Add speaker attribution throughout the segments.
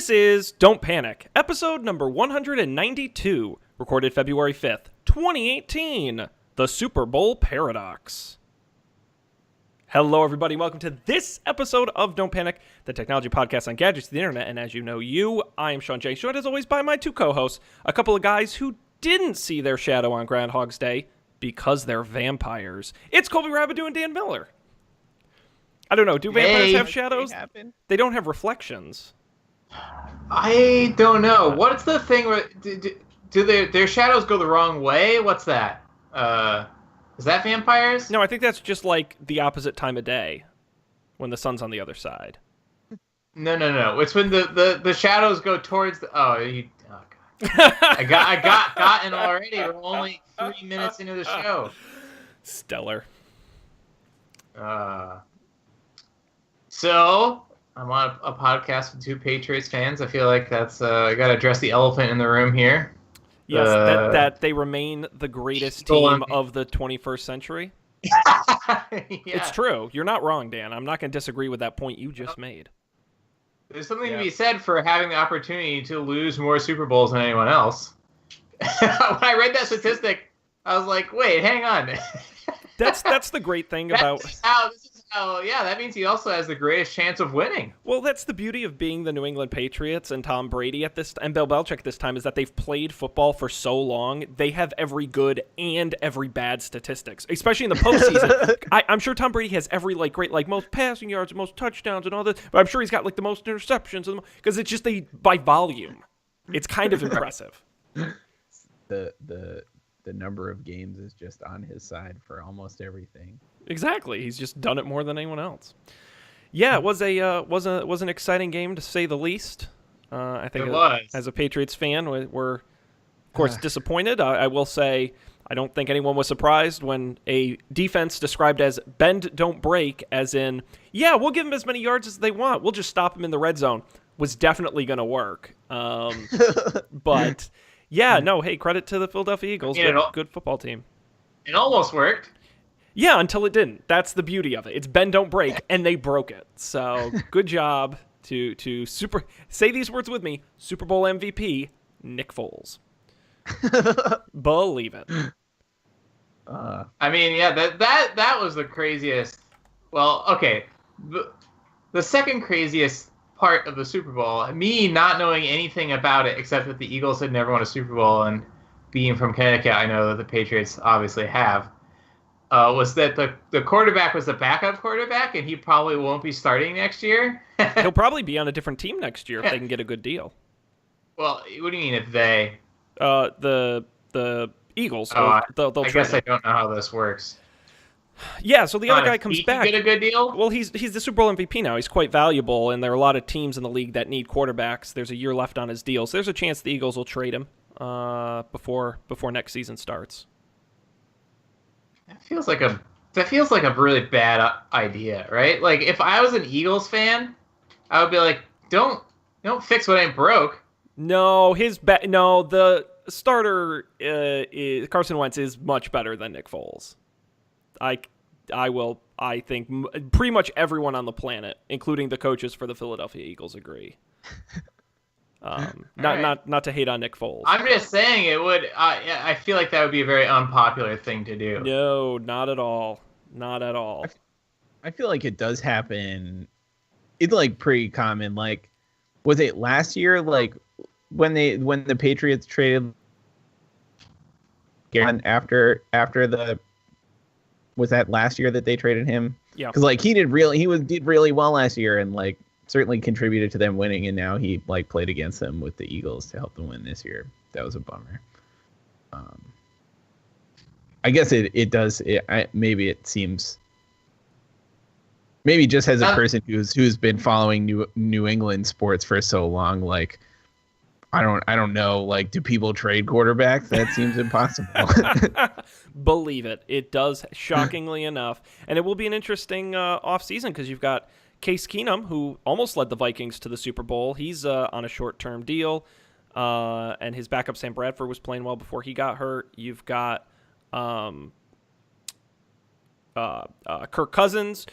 Speaker 1: This is Don't Panic, episode number 192, recorded February 5th, 2018, the Super Bowl Paradox. Hello, everybody. Welcome to this episode of Don't Panic, the technology podcast on gadgets to the internet. And as you know, I am Sean J. Joined as always by my two co-hosts, a couple of guys who didn't see their shadow on Groundhog's Day because they're vampires. It's Colby Rabideau and Dan Miller. I don't know. Do vampires have shadows? They don't have reflections.
Speaker 2: I don't know. What's the thing where do their shadows go the wrong way? What's that? Is that vampires?
Speaker 1: No, I think that's just like the opposite time of day when the sun's on the other side.
Speaker 2: No. It's when the shadows go towards the God. I gotten already. We're only 3 minutes into the show.
Speaker 1: Stellar.
Speaker 2: So I'm on a podcast with two Patriots fans. I feel like that's I got to address the elephant in the room here.
Speaker 1: Yes, that they remain the greatest team of the 21st century.
Speaker 2: Yeah.
Speaker 1: It's true. You're not wrong, Dan. I'm not going to disagree with that point you just made.
Speaker 2: There's something to be said for having the opportunity to lose more Super Bowls than anyone else. When I read that statistic, I was like, wait, hang on.
Speaker 1: That's the great thing about...
Speaker 2: that means he also has the greatest chance of winning.
Speaker 1: Well, that's the beauty of being the New England Patriots and Tom Brady and Bill Belichick at this time, is that they've played football for so long, they have every good and every bad statistics, especially in the postseason. I'm sure Tom Brady has every most passing yards, most touchdowns and all this, but I'm sure he's got the most interceptions, because it's just by volume. It's kind of impressive.
Speaker 3: The number of games is just on his side for almost everything.
Speaker 1: Exactly. He's just done it more than anyone else. Yeah, it was an exciting game to say the least. I think
Speaker 2: it was.
Speaker 1: As a Patriots fan, we're of course disappointed. I will say I don't think anyone was surprised when a defense described as bend don't break, as in, yeah, we'll give them as many yards as they want, we'll just stop them in the red zone, was definitely going to work. But yeah, no, hey, credit to the Philadelphia Eagles. Good football team.
Speaker 2: It almost worked.
Speaker 1: Yeah, until it didn't. That's the beauty of it. It's bend, don't break, and they broke it. So good job to say these words with me, Super Bowl MVP, Nick Foles. Believe it.
Speaker 2: I mean, yeah, that was the craziest. Well, okay, the second craziest part of the Super Bowl, me not knowing anything about it except that the Eagles had never won a Super Bowl, and being from Connecticut, I know that the Patriots obviously have, was that the quarterback was the backup quarterback, and he probably won't be starting next year.
Speaker 1: He'll probably be on a different team next year if they can get a good deal.
Speaker 2: Well, what do you mean if they?
Speaker 1: The Eagles.
Speaker 2: I guess
Speaker 1: him.
Speaker 2: I don't know how this works.
Speaker 1: Yeah, so the other guy comes back.
Speaker 2: Get a good deal?
Speaker 1: Well, he's the Super Bowl MVP now. He's quite valuable, and there are a lot of teams in the league that need quarterbacks. There's a year left on his deal, so there's a chance the Eagles will trade him before next season starts.
Speaker 2: That feels like a really bad idea, right? Like, if I was an Eagles fan, I would be like, don't fix what ain't broke.
Speaker 1: No, the starter Carson Wentz is much better than Nick Foles. I think pretty much everyone on the planet, including the coaches for the Philadelphia Eagles, agree. Not to hate on Nick Foles.
Speaker 2: I'm just saying it would. I feel like that would be a very unpopular thing to do.
Speaker 1: No, not at all. Not at all.
Speaker 3: I feel like it does happen. It's pretty common. Was it last year? When the Patriots traded after the. Was that last year that they traded him?
Speaker 1: Yeah.
Speaker 3: Because he did really well last year, and certainly contributed to them winning, and now he played against them with the Eagles to help them win this year. That was a bummer. I guess it does. Maybe it seems. Maybe just as a person who's been following New England sports for so long, I don't know. Do people trade quarterbacks? That seems impossible.
Speaker 1: Believe it. It does, shockingly enough. And it will be an interesting offseason because you've got Case Keenum, who almost led the Vikings to the Super Bowl. He's on a short-term deal. And his backup, Sam Bradford, was playing well before he got hurt. You've got Kirk Cousins,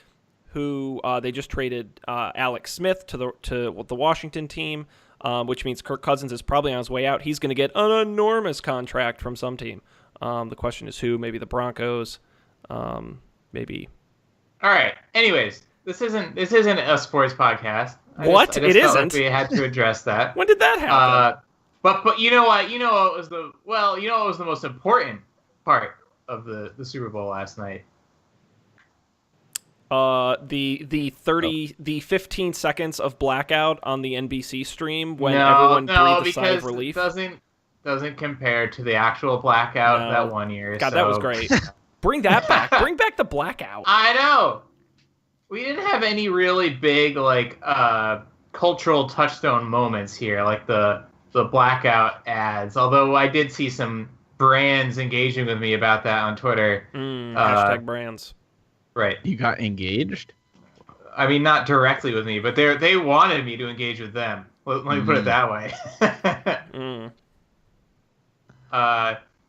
Speaker 1: who they just traded Alex Smith to the Washington team. which means Kirk Cousins is probably on his way out. He's going to get an enormous contract from some team. The question is who? Maybe the Broncos. Maybe.
Speaker 2: All right. Anyways, this isn't a sports podcast.
Speaker 1: What? It isn't.
Speaker 2: Like we had to address that.
Speaker 1: When did that happen?
Speaker 2: But you know what? You know what was the most important part of the Super Bowl last night?
Speaker 1: The 15 seconds of blackout on the NBC stream when everyone breathed a sigh of relief.
Speaker 2: It doesn't compare to the actual blackout that 1 year.
Speaker 1: God, that was great. Bring that back. Bring back the blackout.
Speaker 2: I know. We didn't have any really big cultural touchstone moments here, like the blackout ads. Although I did see some brands engaging with me about that on Twitter.
Speaker 1: Hashtag brands.
Speaker 2: Right.
Speaker 3: You got engaged?
Speaker 2: I mean, not directly with me, but they wanted me to engage with them. Let me put it that way.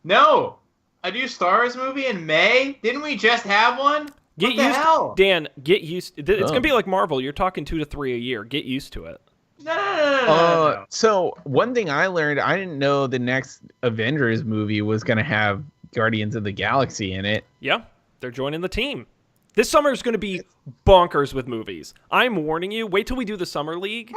Speaker 2: No, a new Star Wars movie in May. Didn't we just have one? What the hell?
Speaker 1: Dan, get used. It's gonna be like Marvel. You're talking 2 to 3 a year. Get used to it.
Speaker 2: No.
Speaker 3: So one thing I learned, I didn't know the next Avengers movie was gonna have Guardians of the Galaxy in it.
Speaker 1: Yeah, they're joining the team. This summer is going to be bonkers with movies. I'm warning you. Wait till we do the Summer League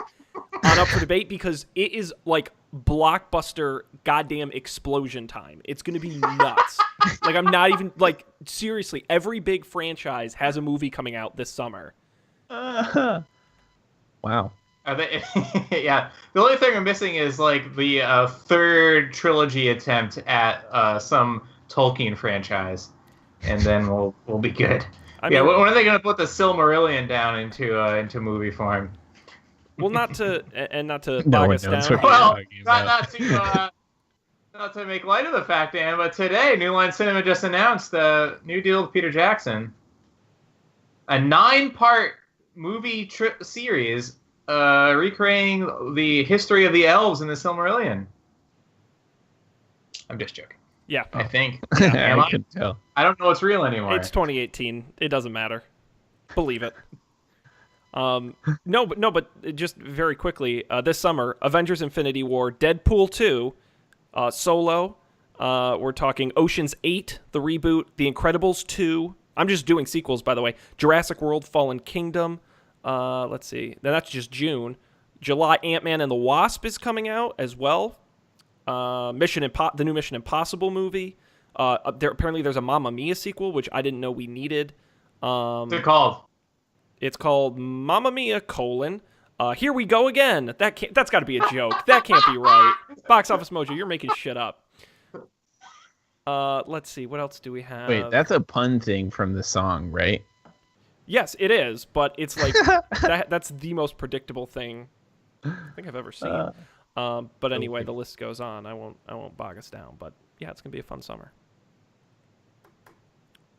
Speaker 1: on Up for Debate because it is like blockbuster goddamn explosion time. It's going to be nuts. Like, I'm not even, like, seriously, every big franchise has a movie coming out this summer.
Speaker 3: Wow.
Speaker 2: Yeah. The only thing I'm missing is, like, the third trilogy attempt at some Tolkien franchise. And then we'll be good. I mean, when are they going to put the Silmarillion down into movie form?
Speaker 1: Well, not to bog us down.
Speaker 2: Well, not to make light of the fact, Dan, but today New Line Cinema just announced a new deal with Peter Jackson, a 9-part movie series recreating the history of the elves in the Silmarillion. I'm just joking.
Speaker 1: Yeah,
Speaker 2: I think.
Speaker 3: I can tell.
Speaker 2: I don't know what's real anymore.
Speaker 1: It's 2018. It doesn't matter. Believe it. No, but just very quickly, this summer, Avengers: Infinity War, Deadpool 2, Solo. We're talking Ocean's 8, the reboot, The Incredibles 2. I'm just doing sequels, by the way. Jurassic World: Fallen Kingdom. Let's see. Now that's just June. July, Ant-Man and the Wasp is coming out as well. The new Mission Impossible movie. Apparently there's a Mamma Mia sequel, which I didn't know we needed.
Speaker 2: What's it called?
Speaker 1: It's called Mamma Mia: Here We Go Again. That's got to be a joke. That can't be right. Box Office Mojo, you're making shit up. Let's see. What else do we have?
Speaker 3: Wait, that's a pun thing from the song, right?
Speaker 1: Yes, it is, but it's like that's the most predictable thing I think I've ever seen. But anyway, the list goes on. I won't bog us down. But yeah, it's gonna be a fun summer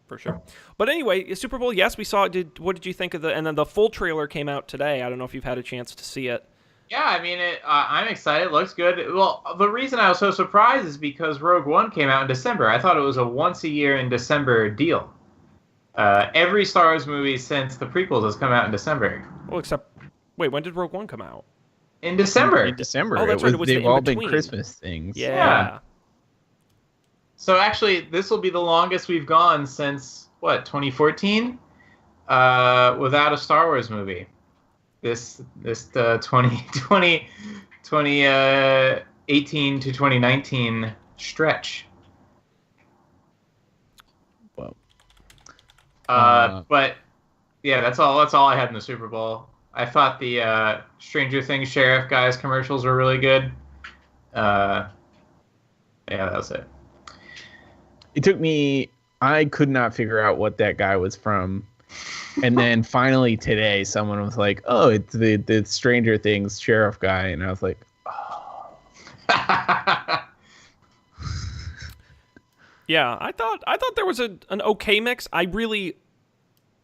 Speaker 1: for sure. But anyway, Super Bowl. Yes, we saw it. What did you think of and then the full trailer came out today. I don't know if you've had a chance to see it.
Speaker 2: Yeah, I mean, I'm excited. It looks good. Well, the reason I was so surprised is because Rogue One came out in December. I thought it was a once a year in December deal. Every Star Wars movie since the prequels has come out in December.
Speaker 1: Well, wait, when did Rogue One come out?
Speaker 2: In December.
Speaker 3: In December.
Speaker 1: Oh, that's right. It was
Speaker 3: they've all been Christmas things.
Speaker 1: Yeah.
Speaker 2: So actually, this will be the longest we've gone since, 2014? Without a Star Wars movie. This 2018 to 2019 stretch.
Speaker 3: Well.
Speaker 2: But, yeah, that's all I had in the Super Bowl. I thought the Stranger Things Sheriff guys commercials were really good. Yeah, that was it.
Speaker 3: It took me... I could not figure out what that guy was from. And then finally today, someone was like, oh, it's the Stranger Things Sheriff guy. And I was like, oh.
Speaker 1: Yeah, I thought there was an okay mix. I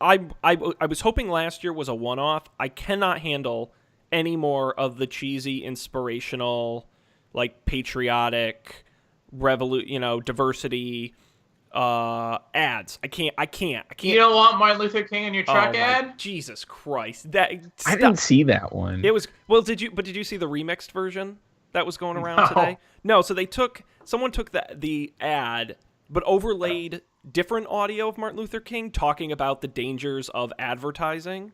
Speaker 1: was hoping last year was a one-off. I cannot handle any more of the cheesy, inspirational, like patriotic, diversity, Ads. I can't.
Speaker 2: You don't want Martin Luther King in your truck ad?
Speaker 1: Jesus Christ.
Speaker 3: I didn't see that one.
Speaker 1: It was did you see the remixed version that was going around today? No, so someone took the ad but overlaid different audio of Martin Luther King talking about the dangers of advertising.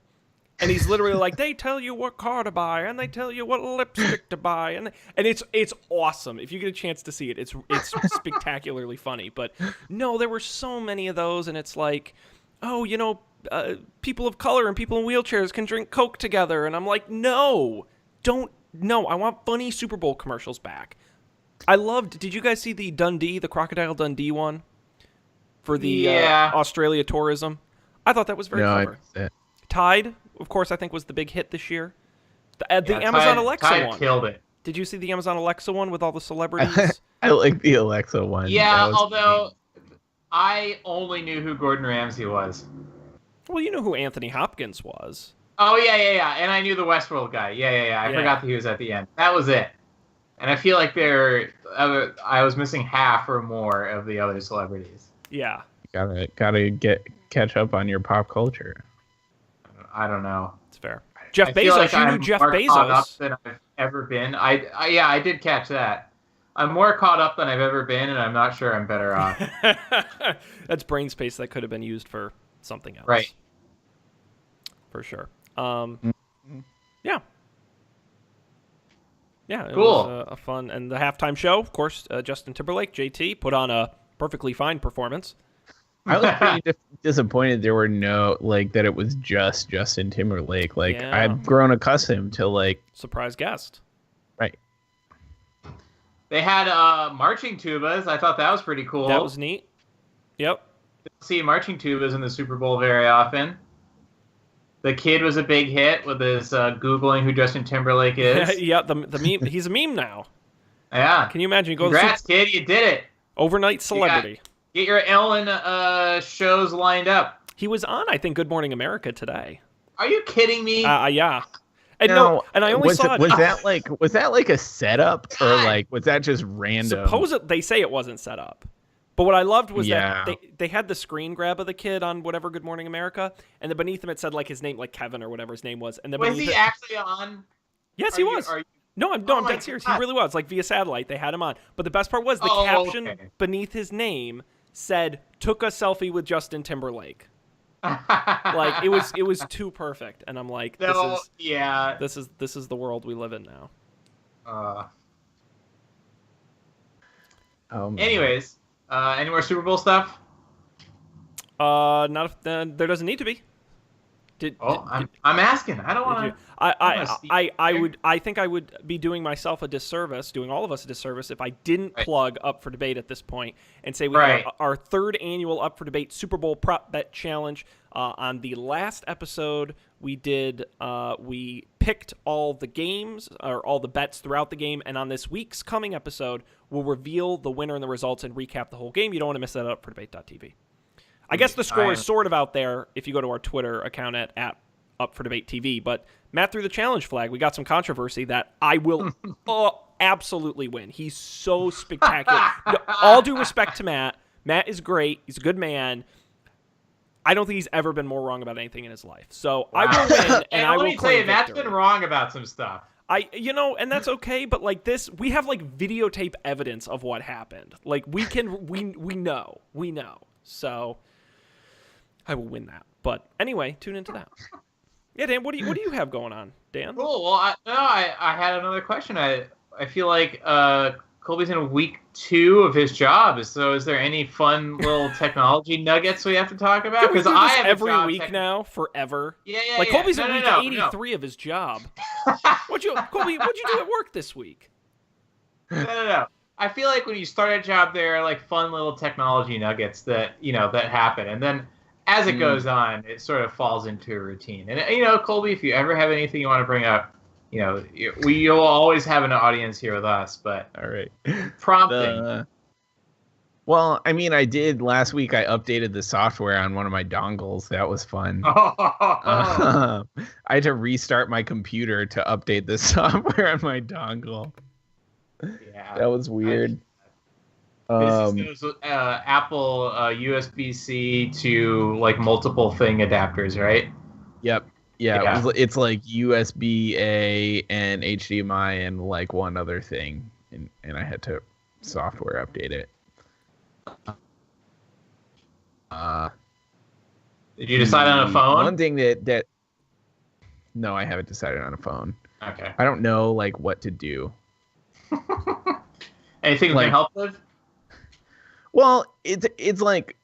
Speaker 1: And he's literally like, they tell you what car to buy, and they tell you what lipstick to buy, and it's awesome. If you get a chance to see it, it's spectacularly funny. But no, there were so many of those, and it's like, oh, people of color and people in wheelchairs can drink Coke together, and I'm like, no, I want funny Super Bowl commercials back. Did you guys see the Crocodile Dundee one for the Australia tourism? I thought that was very clever. Tide, of course, I think was the big hit this year. The Amazon Alexa
Speaker 2: Tide
Speaker 1: one.
Speaker 2: Killed it.
Speaker 1: Did you see the Amazon Alexa one with all the celebrities?
Speaker 3: I like the Alexa one.
Speaker 2: Yeah, although I only knew who Gordon Ramsay was.
Speaker 1: Well, you know who Anthony Hopkins was.
Speaker 2: Oh, yeah. And I knew the Westworld guy. Yeah. I forgot that he was at the end. That was it. And I feel like I was missing half or more of the other celebrities.
Speaker 1: Yeah.
Speaker 3: Gotta catch up on your pop culture.
Speaker 2: I don't know.
Speaker 1: It's fair. Jeff Bezos, you knew Jeff Bezos.
Speaker 2: Caught up than I've ever been. I did catch that. I'm more caught up than I've ever been, and I'm not sure I'm better off.
Speaker 1: That's brain space that could have been used for something else.
Speaker 2: Right.
Speaker 1: For sure. Yeah. Yeah, it
Speaker 2: cool.
Speaker 1: was a fun, and the halftime show, of course, Justin Timberlake, JT, put on a perfectly fine performance.
Speaker 3: I was pretty disappointed there were that it was just Justin Timberlake. I've grown accustomed to
Speaker 1: surprise guest.
Speaker 3: Right.
Speaker 2: They had marching tubas. I thought that was pretty cool.
Speaker 1: That was neat. Yep.
Speaker 2: See marching tubas in the Super Bowl very often. The kid was a big hit with his Googling who Justin Timberlake is.
Speaker 1: Yeah, the meme. He's a meme now.
Speaker 2: Yeah.
Speaker 1: Can you imagine?
Speaker 2: Congrats, kid. You did it.
Speaker 1: Overnight celebrity.
Speaker 2: Get your Ellen shows lined up.
Speaker 1: He was on, I think, Good Morning America today.
Speaker 2: Are you kidding me?
Speaker 1: Yeah. And I only saw it.
Speaker 3: Was that like a setup or was that just random?
Speaker 1: Supposedly, they say it wasn't set up. But what I loved was that they had the screen grab of the kid on whatever Good Morning America, and then beneath him it said his name, Kevin or whatever his name was. And then
Speaker 2: was he actually on?
Speaker 1: Yes, he was. No, I'm dead serious. He really was. Via satellite, they had him on. But the best part was the caption beneath his name said, "Took a selfie with Justin Timberlake." It was too perfect, and I'm like, this is the world we live in now.
Speaker 2: Anyways, any more Super Bowl stuff?
Speaker 1: Not if there doesn't need to be.
Speaker 2: I'm asking. I don't want to.
Speaker 1: I think I would be doing myself a disservice, doing all of us a disservice, if I didn't plug Up for Debate at this point and say we have our third annual Up for Debate Super Bowl prop bet challenge. On the last episode, we picked all the games or all the bets throughout the game, and on this week's coming episode, we'll reveal the winner and the results and recap the whole game. You don't want to miss that at upfordebate.tv. I guess the score is sort of out there if you go to our Twitter account at UpForDebateTV. But Matt threw the challenge flag. We got some controversy that I will absolutely win. He's so spectacular. All due respect to Matt. Matt is great. He's a good man. I don't think he's ever been more wrong about anything in his life. So I will win, and I will claim victory. Let me tell you,
Speaker 2: Matt's been wrong about some stuff.
Speaker 1: And that's okay, but this, we have videotape evidence of what happened. We know. So I will win that. But anyway, tune into that. Yeah, Dan, what do you have going on, Dan?
Speaker 2: Cool. Well, I had another question. I feel like Colby's in week 2 of his job. So is there any fun little technology nuggets we have to talk about? Because I have
Speaker 1: every week now, forever.
Speaker 2: Yeah.
Speaker 1: Colby's in week 83 of his job. Colby, what'd you do at work this week?
Speaker 2: No. I feel like when you start a job, there are fun little technology nuggets that that happen, and then as it goes on, it sort of falls into a routine. And Colby, if you ever have anything you want to bring up, you'll always have an audience here with us. But
Speaker 3: all right,
Speaker 2: prompting.
Speaker 3: Well, I did last week. I updated the software on one of my dongles. That was fun. I had to restart my computer to update the software on my dongle.
Speaker 2: Yeah,
Speaker 3: that was weird.
Speaker 2: This is
Speaker 3: Um,
Speaker 2: those Apple USB-C to like multiple thing adapters, right?
Speaker 3: yep. Yeah,
Speaker 2: Yeah.
Speaker 3: it's like USB A and HDMI and like one other thing, and I had to software update it. Uh,
Speaker 2: Did you decide on a phone?
Speaker 3: One thing that no, I haven't decided on a phone.
Speaker 2: Okay.
Speaker 3: I don't know like what to do.
Speaker 2: Anything we
Speaker 3: Like-
Speaker 2: can help with?
Speaker 3: Well, it's like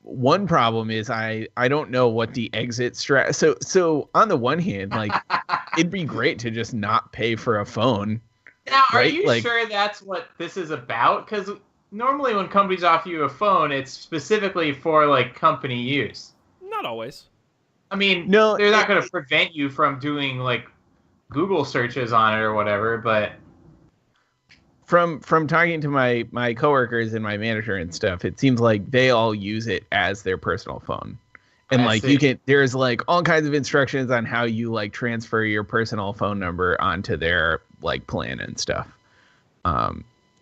Speaker 3: one problem is I don't know what the exit strat. So on the one hand, like it'd be great to just not pay for a phone.
Speaker 2: Now, are
Speaker 3: right?
Speaker 2: you
Speaker 3: Like-
Speaker 2: sure that's what this is about? Because normally when companies offer you a phone, it's specifically for like company use.
Speaker 1: Not always.
Speaker 2: I mean,
Speaker 3: No,
Speaker 2: they're not going to prevent you from doing like Google searches on it or whatever, but
Speaker 3: From talking to my coworkers and my manager and stuff, it seems like they all use it as their personal phone. And
Speaker 2: I
Speaker 3: like
Speaker 2: see.
Speaker 3: there's like all kinds of instructions on how you like transfer your personal phone number onto their like plan and stuff.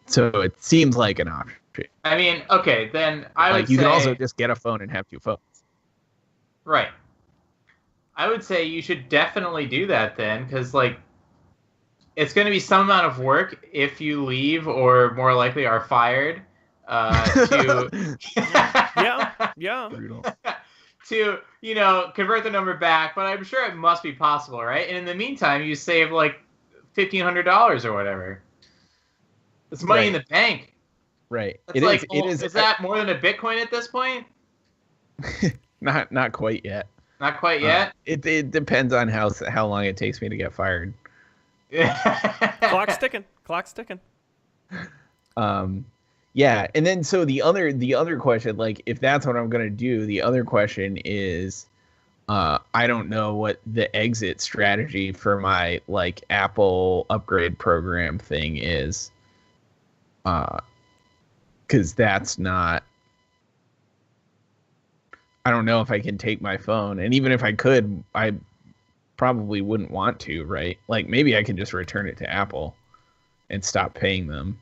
Speaker 3: So it seems like an option.
Speaker 2: I mean, okay, then I
Speaker 3: Like
Speaker 2: would
Speaker 3: you
Speaker 2: say
Speaker 3: can also just get a phone and have two phones.
Speaker 2: right. I would say you should definitely do that then, because like it's going to be some amount of work if you leave or more likely are fired to
Speaker 1: Yeah.
Speaker 3: Brutal.
Speaker 2: to convert the number back. But I'm sure it must be possible, right? And in the meantime, you save like $1,500 or whatever. It's money in the bank.
Speaker 3: Right.
Speaker 2: It's
Speaker 3: It is
Speaker 2: Is that more than a Bitcoin at this point?
Speaker 3: not quite yet.
Speaker 2: Not quite yet.
Speaker 3: It depends on how long it takes me to get fired.
Speaker 1: Clock's ticking. Clock's ticking.
Speaker 3: Yeah, and then so the other question, like if that's what I'm gonna do, the other question is, I don't know what the exit strategy for my like Apple upgrade program thing is, because that's not. I don't know if I can take my phone, and even if I could, I probably wouldn't want to, right? Like maybe I can just return it to Apple and stop paying them.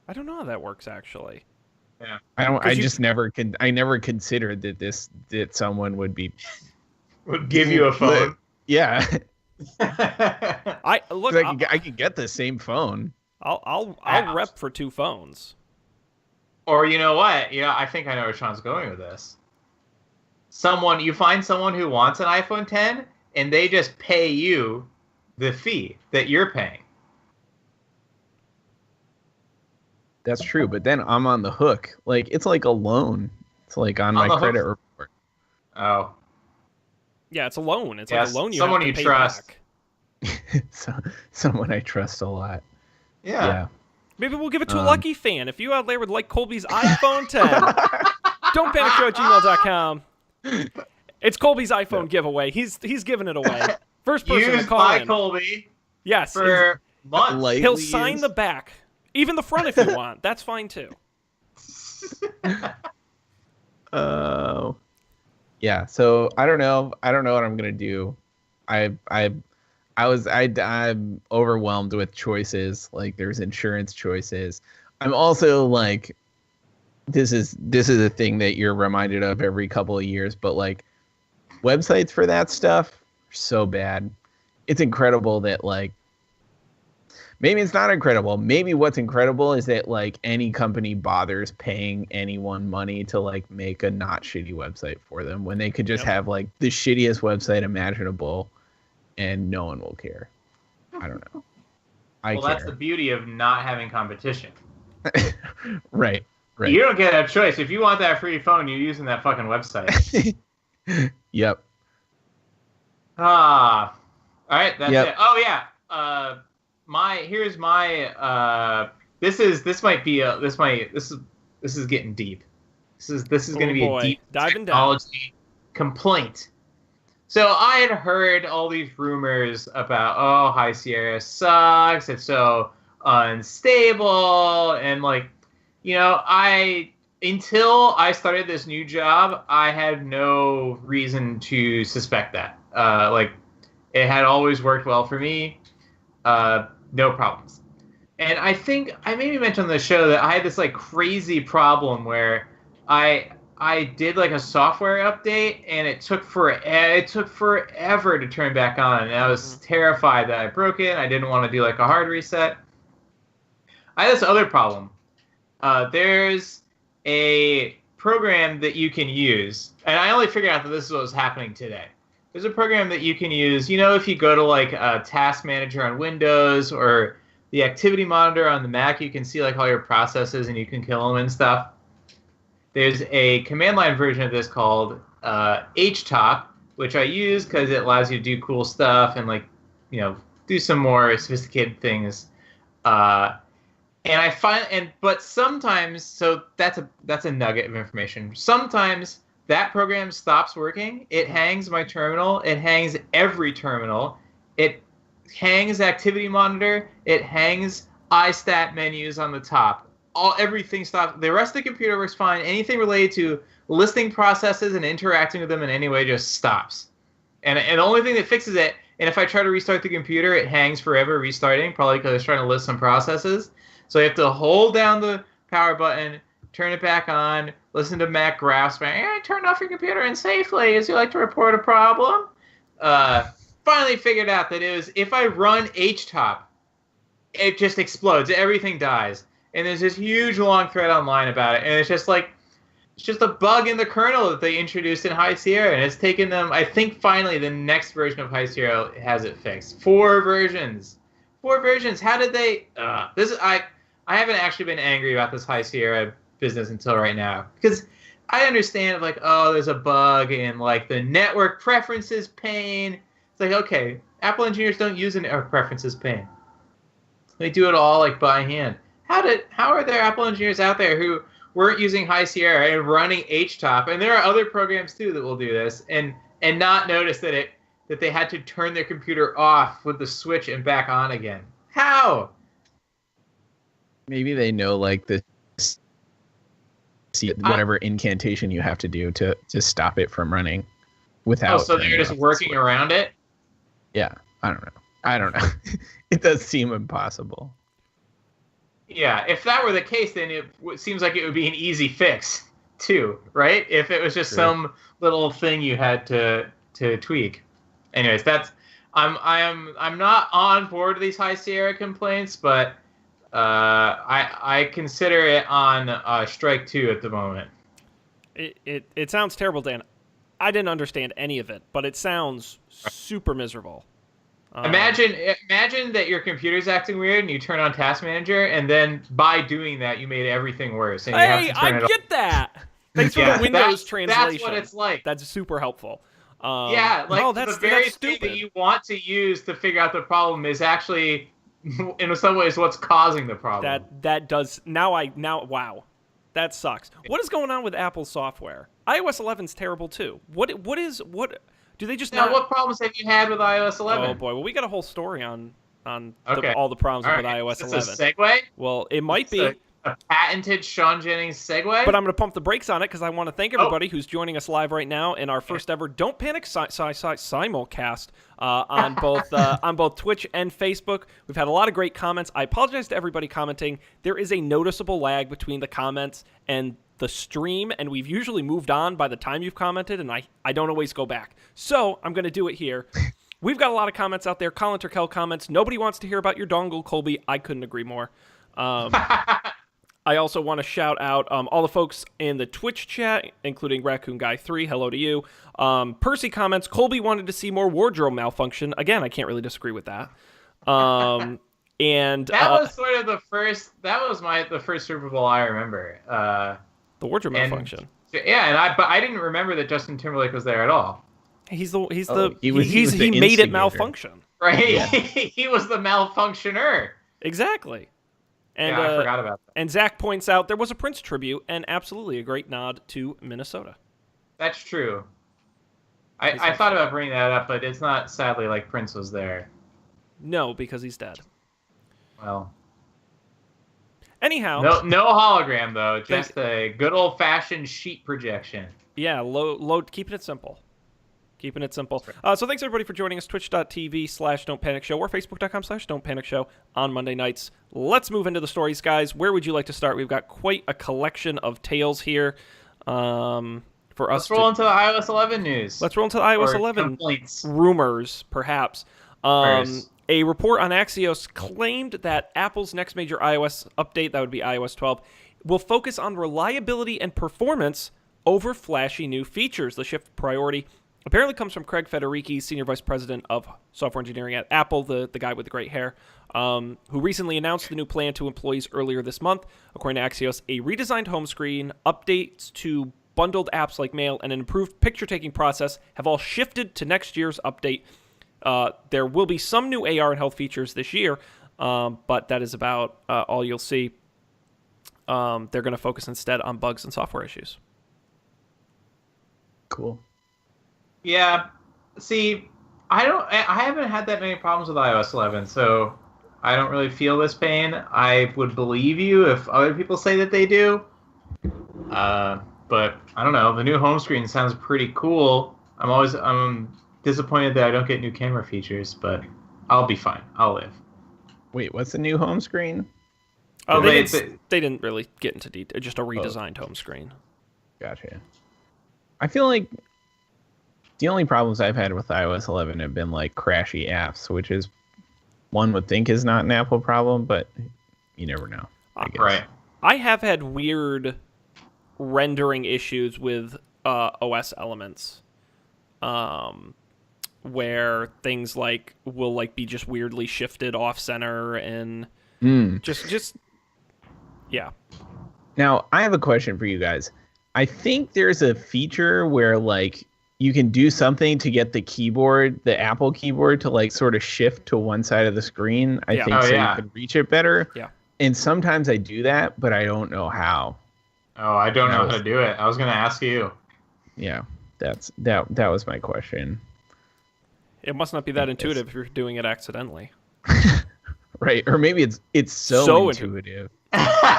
Speaker 1: I don't know how that works actually.
Speaker 2: Yeah.
Speaker 3: I just never considered that someone would be
Speaker 2: Would give you a phone.
Speaker 3: yeah.
Speaker 1: I look.
Speaker 3: 'Cause I could get the same phone.
Speaker 1: I'll
Speaker 2: Ouch.
Speaker 1: rep for two phones.
Speaker 2: Or you know what? Yeah, I think I know where Sean's going with this. You find someone who wants an iPhone 10, and they just pay you the fee that you're paying.
Speaker 3: That's true, but then I'm on the hook. Like it's like a loan. It's like on
Speaker 2: On
Speaker 3: my
Speaker 2: the
Speaker 3: credit
Speaker 2: hook.
Speaker 3: report.
Speaker 2: Oh,
Speaker 1: Yeah, it's a loan. It's
Speaker 2: Yes,
Speaker 1: like a loan you
Speaker 2: someone
Speaker 1: have to
Speaker 2: you
Speaker 1: pay
Speaker 2: trust.
Speaker 1: back.
Speaker 3: So someone I trust a lot.
Speaker 2: yeah.
Speaker 3: Yeah.
Speaker 1: Maybe we'll give it to a lucky fan. If you out there would like Colby's iPhone 10, don'tpanicshow@gmail.com. It's Colby's iPhone giveaway. He's giving it away. First person to
Speaker 2: Used
Speaker 1: call
Speaker 2: by
Speaker 1: in.
Speaker 2: Colby
Speaker 1: Yes,
Speaker 2: for months.
Speaker 3: Lightly
Speaker 1: he'll sign
Speaker 3: used.
Speaker 1: the back, even the front if you want. That's fine too.
Speaker 3: Oh. Yeah, so I don't know what I'm gonna do. I'm overwhelmed with choices. Like there's insurance choices. I'm also like, this is a thing that you're reminded of every couple of years, but like websites for that stuff are so bad. It's incredible that like, maybe it's not incredible. Maybe what's incredible is that like any company bothers paying anyone money to like make a not shitty website for them when they could just have like the shittiest website imaginable and no one will care. I don't know. I
Speaker 2: Well, that's the beauty of not having competition.
Speaker 3: care. Right.
Speaker 2: You don't get a choice. If you want that free phone, you're using that fucking website.
Speaker 3: Yep.
Speaker 2: All right, that's
Speaker 3: Yep.
Speaker 2: it. Oh yeah. Here's my this is getting deep. This is going to be
Speaker 1: boy.
Speaker 2: a deep
Speaker 1: Diving down.
Speaker 2: technology complaint. So I had heard all these rumors about High Sierra sucks. It's so unstable and like, until I started this new job, I had no reason to suspect that. Like, it had always worked well for me. No problems. And I think I maybe mentioned on the show that I had this like crazy problem where I did like a software update and it took forever to turn back on, and I was terrified that I broke it. I didn't want to do like a hard reset. I had this other problem. There's a program that you can use, and I only figured out that this is what was happening today. There's a program that you can use, if you go to like a task manager on Windows or the activity monitor on the Mac, you can see like all your processes and you can kill them and stuff. There's a command line version of this called htop, which I use because it allows you to do cool stuff and like, do some more sophisticated things. But sometimes, so that's a nugget of information. Sometimes that program stops working. It hangs my terminal. It hangs every terminal. It hangs activity monitor. It hangs iStat menus on the top. Everything stops. The rest of the computer works fine. Anything related to listing processes and interacting with them in any way just stops. And the only thing that fixes it, and if I try to restart the computer, it hangs forever restarting, probably because it's trying to list some processes. So you have to hold down the power button, turn it back on, listen to Mac grasp, I turned off your computer unsafely. As you like to report a problem? Finally figured out that it was if I run htop, it just explodes. Everything dies. And there's this huge long thread online about it. And it's just a bug in the kernel that they introduced in High Sierra. And it's taken them, I think finally the next version of High Sierra has it fixed. 4 versions. How did they, I haven't actually been angry about this High Sierra business until right now. Because I understand like, there's a bug and like the network preferences pane. It's like, okay, Apple engineers don't use a network preferences pane. They do it all like by hand. How are there Apple engineers out there who weren't using High Sierra and running htop? And there are other programs too that will do this and not notice that they had to turn their computer off with the switch and back on again. How?
Speaker 3: Maybe they know like whatever incantation you have to do to stop it from running without.
Speaker 2: So they're just working around it?
Speaker 3: Yeah, I don't know. It does seem impossible.
Speaker 2: Yeah, if that were the case, then it seems like it would be an easy fix, too, right? If it was just some little thing you had to tweak. Anyways, I'm not on board with these High Sierra complaints, but I consider it on strike 2 at the moment.
Speaker 1: It sounds terrible, Dan. I didn't understand any of it, but it sounds super miserable.
Speaker 2: Imagine that your computer's acting weird and you turn on Task Manager, and then by doing that, you made everything worse. And you have to turn it
Speaker 1: get that. Thanks for the Windows translation. That's what
Speaker 2: it's like.
Speaker 1: That's super helpful.
Speaker 2: The very thing that you want to use to figure out the problem is actually, in some ways, what's causing the problem.
Speaker 1: That does wow, that sucks. What is going on with Apple software? iOS 11's terrible too. What do they just
Speaker 2: what problems have you had with iOS 11?
Speaker 1: Oh boy, well we got a whole story on all the problems with iOS 11.
Speaker 2: Is this a segue?
Speaker 1: Well, it might be
Speaker 2: a patented Sean Jennings segue.
Speaker 1: But I'm going to pump the brakes on it because I want to thank everybody who's joining us live right now in our first ever Don't Panic simulcast on both Twitch and Facebook. We've had a lot of great comments. I apologize to everybody commenting. There is a noticeable lag between the comments and the stream, and we've usually moved on by the time you've commented, and I don't always go back. So I'm going to do it here. We've got a lot of comments out there. Colin Turkel comments. Nobody wants to hear about your dongle, Colby. I couldn't agree more. I also want to shout out all the folks in the Twitch chat, including Raccoon Guy 3. Hello to you. Percy comments, Colby wanted to see more wardrobe malfunction. Again, I can't really disagree with that. And
Speaker 2: that was sort of the first. That was the first Super Bowl I remember.
Speaker 1: The wardrobe malfunction.
Speaker 2: Yeah, but I didn't remember that Justin Timberlake was there at all.
Speaker 1: He
Speaker 3: the
Speaker 1: made it malfunction.
Speaker 2: Right. Yeah. He was the malfunctioner.
Speaker 1: Exactly. And
Speaker 2: I forgot about that.
Speaker 1: And Zach points out there was a Prince tribute, and absolutely a great nod to Minnesota.
Speaker 2: That's true. I thought about bringing that up, but it's not sadly like Prince was there.
Speaker 1: No, because he's dead.
Speaker 2: Well.
Speaker 1: Anyhow.
Speaker 2: No hologram, though. Just a good old-fashioned sheet projection.
Speaker 1: Yeah, keeping it simple. Keeping it simple. So thanks everybody for joining us. Twitch.tv/Don't Panic Show or Facebook.com/Don't Panic Show on Monday nights. Let's move into the stories, guys. Where would you like to start? We've got quite a collection of tales here. For us
Speaker 2: Let's roll into the iOS 11 news.
Speaker 1: Let's roll into the iOS 11
Speaker 2: complaints.
Speaker 1: rumors, perhaps. A report on Axios claimed that Apple's next major iOS update, that would be iOS 12, will focus on reliability and performance over flashy new features. The shift priority apparently comes from Craig Federighi, Senior Vice President of Software Engineering at Apple, the guy with the great hair, who recently announced the new plan to employees earlier this month. According to Axios, a redesigned home screen, updates to bundled apps like Mail, and an improved picture-taking process have all shifted to next year's update. There will be some new AR and health features this year, but that is about all you'll see. They're going to focus instead on bugs and software issues.
Speaker 3: Cool.
Speaker 2: Yeah. See, I haven't had that many problems with iOS 11, so I don't really feel this pain. I would believe you if other people say that they do. But I don't know. The new home screen sounds pretty cool. I'm disappointed that I don't get new camera features, but I'll be fine. I'll live.
Speaker 3: Wait, what's the new home screen?
Speaker 1: Oh, they didn't really get into detail. Just a redesigned home screen.
Speaker 3: Gotcha. I feel like the only problems I've had with iOS 11 have been like crashy apps, which is one would think is not an Apple problem, but you never know. I guess.
Speaker 2: Right.
Speaker 1: I have had weird rendering issues with OS elements, where things like will like be just weirdly shifted off center and just yeah.
Speaker 3: Now I have a question for you guys. I think there's a feature where like you can do something to get the keyboard, the Apple keyboard, to like sort of shift to one side of the screen. I think you can reach it better.
Speaker 1: Yeah.
Speaker 3: And sometimes I do that, but I don't know how.
Speaker 2: Oh, I don't know how to do it. I was going to ask you.
Speaker 3: Yeah, that was my question.
Speaker 1: It must not be that intuitive if you're doing it accidentally.
Speaker 3: Right, or maybe it's so intuitive.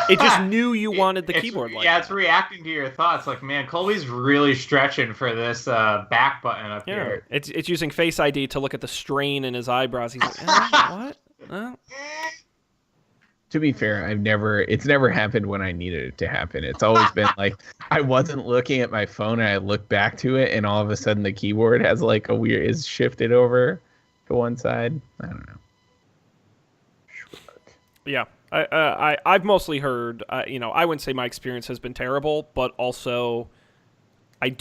Speaker 1: It just knew you wanted the keyboard like
Speaker 2: it's reacting to your thoughts. Like, man, Colby's really stretching for this back button up here.
Speaker 1: It's using Face ID to look at the strain in his eyebrows. He's like, what?
Speaker 3: To be fair, it's never happened when I needed it to happen. It's always been like I wasn't looking at my phone and I look back to it and all of a sudden the keyboard has like is shifted over to one side. I don't know.
Speaker 1: Yeah. I've mostly heard, I wouldn't say my experience has been terrible, but also they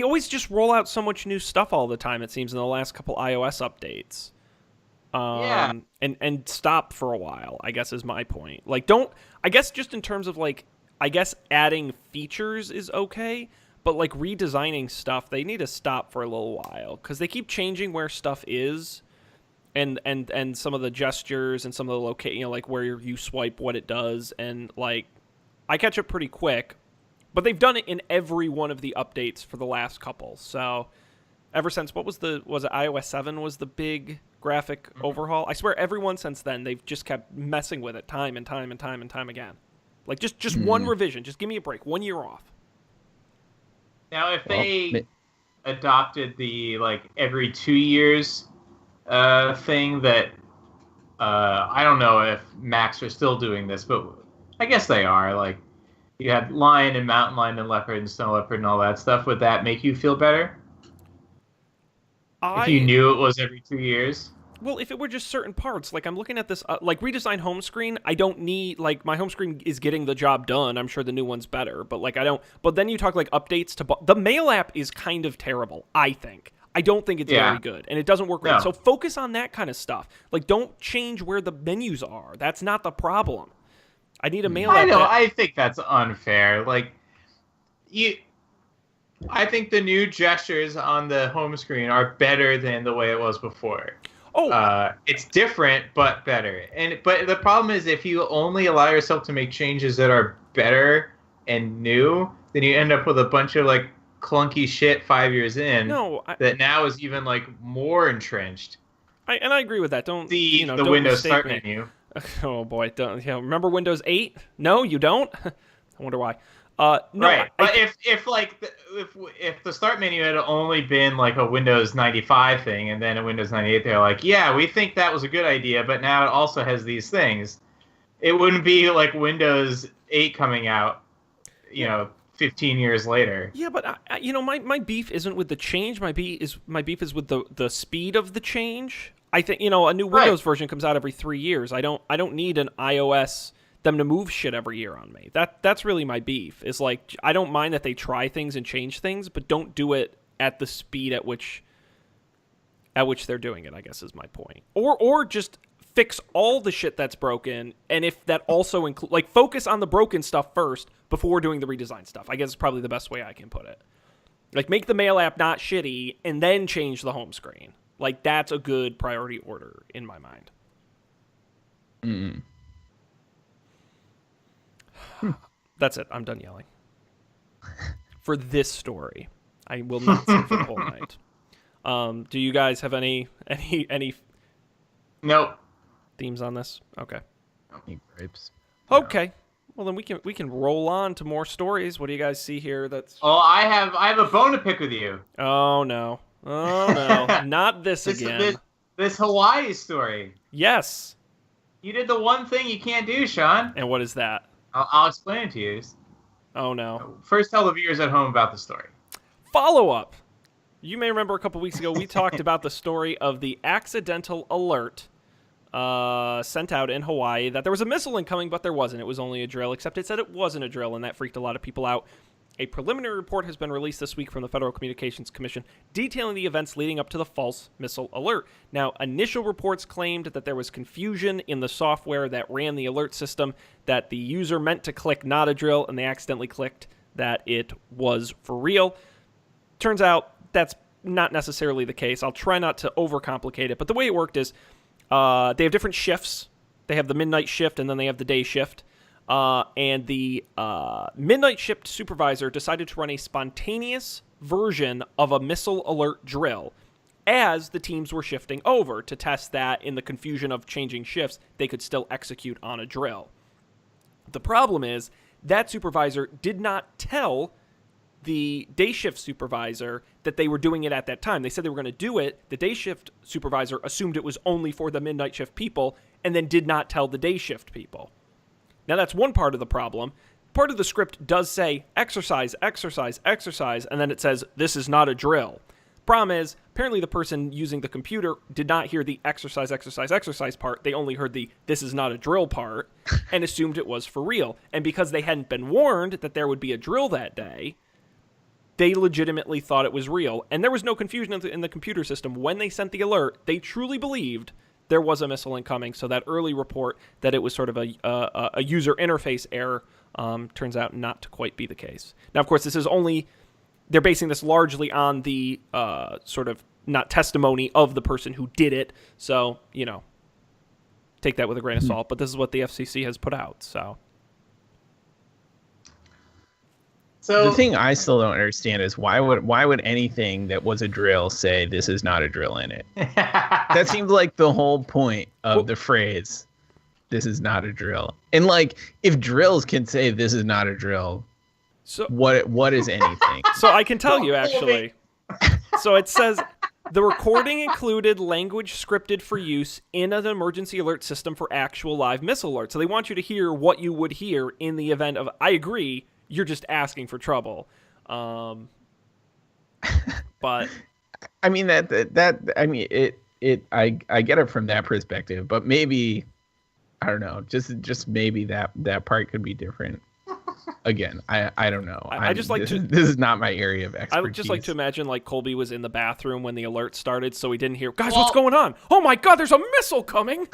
Speaker 1: always just roll out so much new stuff all the time, it seems, in the last couple iOS updates. And stop for a while, I guess is my point. Like, I guess just in terms of like, I guess adding features is okay, but like redesigning stuff, they need to stop for a little while because they keep changing where stuff is. And some of the gestures and some of the like where you swipe, what it does, and like I catch up pretty quick, but they've done it in every one of the updates for the last couple. So ever since was it iOS 7 was the big graphic overhaul? I swear everyone since then they've just kept messing with it time and time and time and time again. Like just one revision, just give me a break, 1 year off.
Speaker 2: Now if they adopted the like every 2 years thing that I don't know if Macs are still doing this, but I guess they are. Like you had lion and mountain lion and leopard and snow leopard and all that stuff. Would that make you feel better? If you knew it was every 2 years?
Speaker 1: Well, if it were just certain parts, like I'm looking at this, like redesigned home screen, I don't need, like my home screen is getting the job done. I'm sure the new one's better, but like but then you talk like updates to, the Mail app is kind of terrible, I think. I don't think it's very good, and it doesn't work right. So focus on that kind of stuff. Like, don't change where the menus are. That's not the problem. I need a Mail app.
Speaker 2: I know. I think that's unfair. Like, I think the new gestures on the home screen are better than the way it was before. It's different, but better. But the problem is if you only allow yourself to make changes that are better and new, then you end up with a bunch of, like, clunky shit 5 years in that now is even like more entrenched.
Speaker 1: I agree with that. Don't
Speaker 2: the
Speaker 1: don't
Speaker 2: Windows Start menu.
Speaker 1: Oh boy, remember Windows 8? No, you don't. I wonder why. No,
Speaker 2: right. But if the start menu had only been like a Windows 95 thing and then a Windows 98, they're like, yeah, we think that was a good idea, but now it also has these things. It wouldn't be like Windows 8 coming out, 15 years later.
Speaker 1: Yeah, but my beef isn't with the change. My beef is with the speed of the change. I think a new Windows version comes out every 3 years. I don't need an iOS them to move shit every year on me. That's really my beef. Is like I don't mind that they try things and change things, but don't do it at the speed at which they're doing it, I guess is my point. Or just fix all the shit that's broken, and if that also include focus on the broken stuff first before doing the redesign stuff. I guess is probably the best way I can put it. Like make the mail app not shitty and then change the home screen. Like that's a good priority order in my mind.
Speaker 3: Mm.
Speaker 1: That's it. I'm done yelling. For this story, I will not say for the whole night. Do you guys have any
Speaker 2: Nope.
Speaker 1: themes on this? Okay.
Speaker 3: Grapes.
Speaker 1: Okay. Well, then we can roll on to more stories. What do you guys see here? That's.
Speaker 2: Oh, I have a bone to pick with you.
Speaker 1: Oh no! Not this again.
Speaker 2: This Hawaii story.
Speaker 1: Yes.
Speaker 2: You did the one thing you can't do, Sean.
Speaker 1: And what is that?
Speaker 2: I'll explain it to you.
Speaker 1: Oh no!
Speaker 2: First, tell the viewers at home about the story.
Speaker 1: Follow up. You may remember a couple weeks ago we talked about the story of the accidental alert sent out in Hawaii that there was a missile incoming, but there wasn't. It was only a drill, except it said it wasn't a drill, and that freaked a lot of people out. A preliminary report has been released this week from the Federal Communications Commission detailing the events leading up to the false missile alert. Now, initial reports claimed that there was confusion in the software that ran the alert system, that the user meant to click not a drill, and they accidentally clicked that it was for real. Turns out that's not necessarily the case. I'll try not to overcomplicate it, but the way it worked is they have different shifts. They have the midnight shift, and then they have the day shift. And the midnight shift supervisor decided to run a spontaneous version of a missile alert drill as the teams were shifting over to test that in the confusion of changing shifts, they could still execute on a drill. The problem is that supervisor did not tell the day shift supervisor that they were doing it at that time. They said they were going to do it. The day shift supervisor assumed it was only for the midnight shift people and then did not tell the day shift people. Now, that's one part of the problem. Part of the script does say exercise, exercise, exercise, and then it says this is not a drill. Problem is, apparently the person using the computer did not hear the exercise, exercise, exercise part. They only heard the this is not a drill part and assumed it was for real. And because they hadn't been warned that there would be a drill that day, they legitimately thought it was real. And there was no confusion in the computer system. When they sent the alert, they truly believed there was a missile incoming, so that early report that it was sort of a user interface error turns out not to quite be the case. Now, of course, they're basing this largely on the sort of not testimony of the person who did it, so, take that with a grain of salt, but this is what the FCC has put out, so.
Speaker 3: The thing I still don't understand is why would anything that was a drill say this is not a drill in it? That seems like the whole point of the phrase, this is not a drill. And if drills can say this is not a drill, so what is anything?
Speaker 1: So I can tell you actually. So it says the recording included language scripted for use in an emergency alert system for actual live missile alerts. So they want you to hear what you would hear in the event of, I agree, you're just asking for trouble. But
Speaker 3: I mean I get it from that perspective, but maybe I don't know, just maybe that part could be different. Again, I don't know. This is not my area of expertise.
Speaker 1: I would just like to imagine Colby was in the bathroom when the alert started, so he didn't hear, guys, what's going on? Oh my God, there's a missile coming.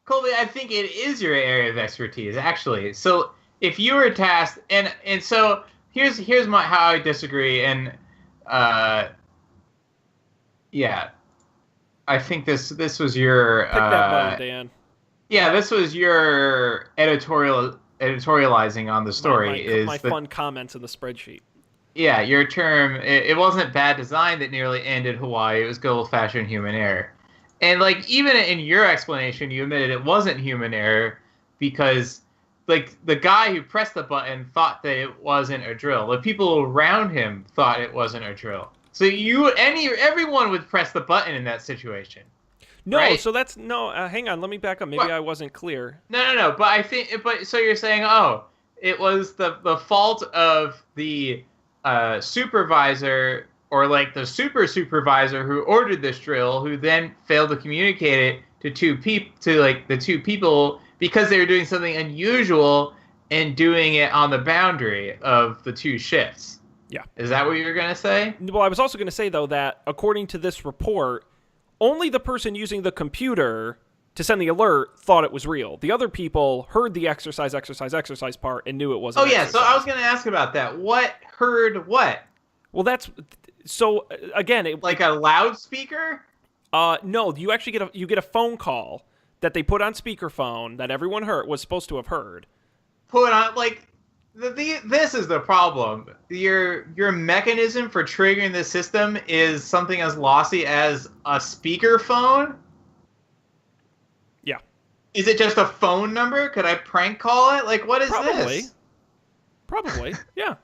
Speaker 2: Colby, I think it is your area of expertise, actually. So if you were tasked, and so here's how I disagree, and yeah, I think this was your
Speaker 1: pick that button, Dan.
Speaker 2: Yeah, this was your editorializing on the story.
Speaker 1: My fun comments in the spreadsheet.
Speaker 2: Yeah, your term. It wasn't bad design that nearly ended Hawaii. It was good old-fashioned human error. And even in your explanation, you admitted it wasn't human error because like the guy who pressed the button thought that it wasn't a drill. The people around him thought it wasn't a drill. So everyone would press the button in that situation.
Speaker 1: No,
Speaker 2: right?
Speaker 1: so that's no. Hang on, let me back up. Maybe I wasn't clear.
Speaker 2: No. But so you're saying, it was the fault of the supervisor or like the supervisor who ordered this drill, who then failed to communicate it to the two people because they were doing something unusual and doing it on the boundary of the two shifts.
Speaker 1: Yeah.
Speaker 2: Is that what you were gonna say?
Speaker 1: Well, I was also going to say though that according to this report, only the person using the computer to send the alert thought it was real. The other people heard the exercise part and knew it wasn't.
Speaker 2: Oh yeah,
Speaker 1: exercise.
Speaker 2: so I was going to ask about that. What heard what?
Speaker 1: Well, that's so again,
Speaker 2: like a loudspeaker?
Speaker 1: No, you actually get a phone call that they put on speakerphone that everyone was supposed to have heard.
Speaker 2: Put on this is the problem. Your mechanism for triggering the system is something as lossy as a speakerphone?
Speaker 1: Yeah.
Speaker 2: Is it just a phone number? Could I prank call it? Like, what is this?
Speaker 1: Probably, yeah.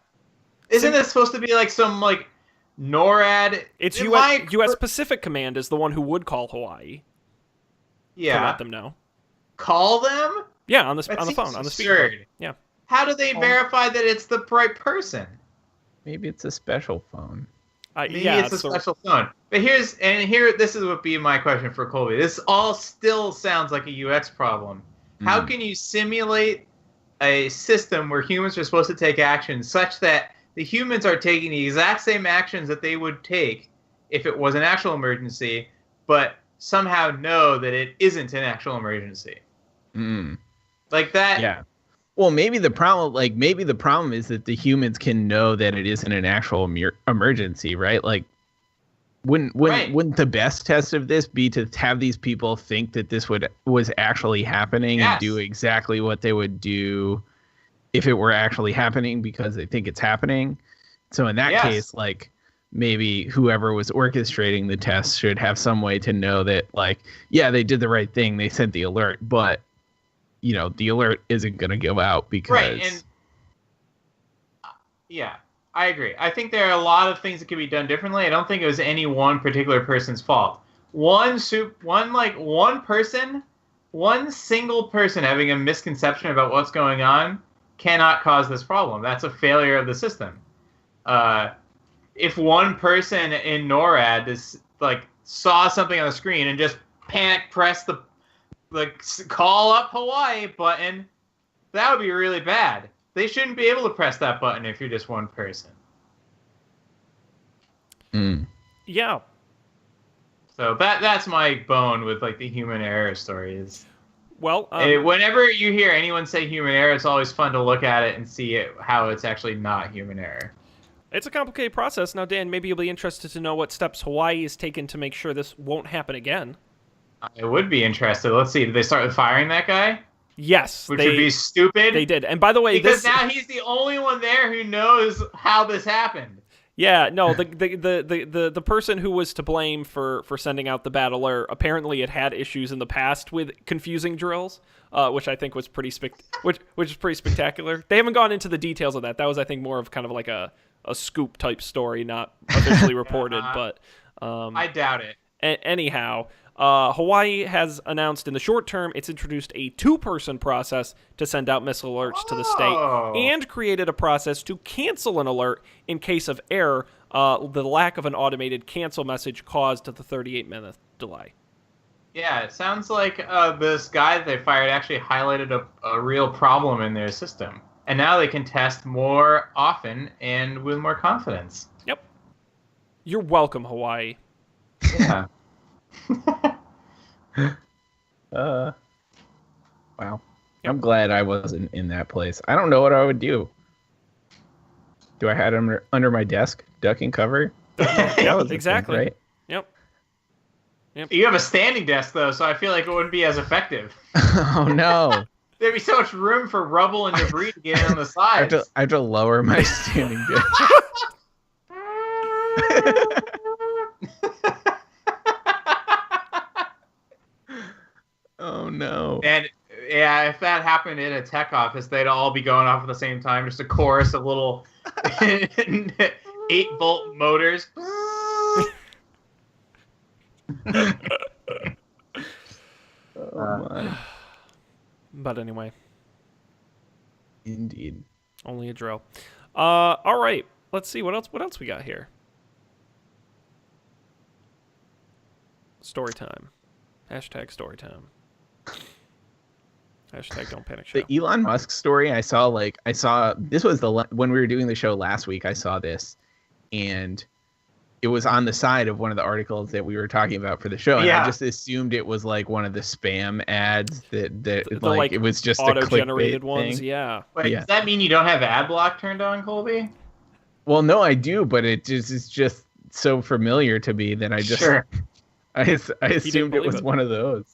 Speaker 2: Isn't this supposed to be like some like NORAD?
Speaker 1: It's U.S. Pacific Command is the one who would call Hawaii.
Speaker 2: Yeah.
Speaker 1: To let them know.
Speaker 2: Call them?
Speaker 1: Yeah, on the phone, on the speaker. Yeah.
Speaker 2: How do they verify that it's the right person?
Speaker 3: Maybe it's a special phone.
Speaker 2: Maybe it's a special phone. But this would be my question for Colby. This all still sounds like a UX problem. How can you simulate a system where humans are supposed to take action such that the humans are taking the exact same actions that they would take if it was an actual emergency, but somehow know that it isn't an actual emergency? Like that.
Speaker 3: Yeah. Well, maybe the problem is that the humans can know that it isn't an actual emergency, right? Like, wouldn't the best test of this be to have these people think that this was actually happening and do exactly what they would do if it were actually happening because they think it's happening? So in that case, like, maybe whoever was orchestrating the test should have some way to know that, like, yeah, they did the right thing, they sent the alert, but the alert isn't going to go out because...
Speaker 2: Right, and... yeah, I agree. I think there are a lot of things that could be done differently. I don't think it was any one particular person's fault. One single person having a misconception about what's going on cannot cause this problem. That's a failure of the system. If one person in NORAD saw something on the screen and just panic pressed the call up Hawaii button, that would be really bad. They shouldn't be able to press that button if you're just one person.
Speaker 1: Yeah.
Speaker 2: So that's my bone with the human error stories.
Speaker 1: Well,
Speaker 2: whenever you hear anyone say human error, it's always fun to look at it and see how it's actually not human error.
Speaker 1: It's a complicated process. Now, Dan, maybe you'll be interested to know what steps Hawaii has taken to make sure this won't happen again.
Speaker 2: I would be interested. Let's see. Did they start with firing that guy?
Speaker 1: Yes.
Speaker 2: Which would be stupid.
Speaker 1: They did. And by the way,
Speaker 2: because now he's the only one there who knows how this happened.
Speaker 1: Yeah, no, the person who was to blame for sending out the bad alert apparently had issues in the past with confusing drills, which I think was pretty which is pretty spectacular. They haven't gone into the details of that. That was, I think, more of kind of like a scoop type story, not officially reported. But
Speaker 2: I doubt it.
Speaker 1: Anyhow, Hawaii has announced in the short term it's introduced a 2-person process to send out missile alerts to the state and created a process to cancel an alert in case of error. The lack of an automated cancel message caused the 38-minute delay.
Speaker 2: Yeah, it sounds like this guy that they fired actually highlighted a real problem in their system. And now they can test more often and with more confidence.
Speaker 1: Yep. You're welcome, Hawaii.
Speaker 2: Yeah.
Speaker 3: Wow. I'm glad I wasn't in that place. I don't know what I would do. Do I hide under my desk, duck and cover?
Speaker 1: Yeah, exactly.
Speaker 3: Thing, right?
Speaker 1: Yep.
Speaker 2: You have a standing desk though, so I feel like it wouldn't be as effective.
Speaker 3: Oh no.
Speaker 2: There'd be so much room for rubble and debris to get in on the sides.
Speaker 3: I have to lower my standing desk. Oh no.
Speaker 2: And Yeah, if that happened in a tech office, they'd all be going off at the same time. Just a chorus of little 8-volt motors.
Speaker 3: Oh my.
Speaker 1: But anyway.
Speaker 3: Indeed.
Speaker 1: Only a drill. All right. Let's see what else we got here. Story time. Hashtag story time. Hashtag don't panic show.
Speaker 3: The Elon Musk story, I saw this was when we were doing the show last week. I saw this, and it was on the side of one of the articles that we were talking about for the show. And I just assumed it was like one of the spam ads that like it was just
Speaker 1: auto-generated
Speaker 3: a
Speaker 1: ones.
Speaker 3: thing.
Speaker 1: Yeah.
Speaker 2: Wait, does that mean you don't have ad block turned on, Colby?
Speaker 3: Well, no, I do, but it's just so familiar to me that I just I assumed it was one of those.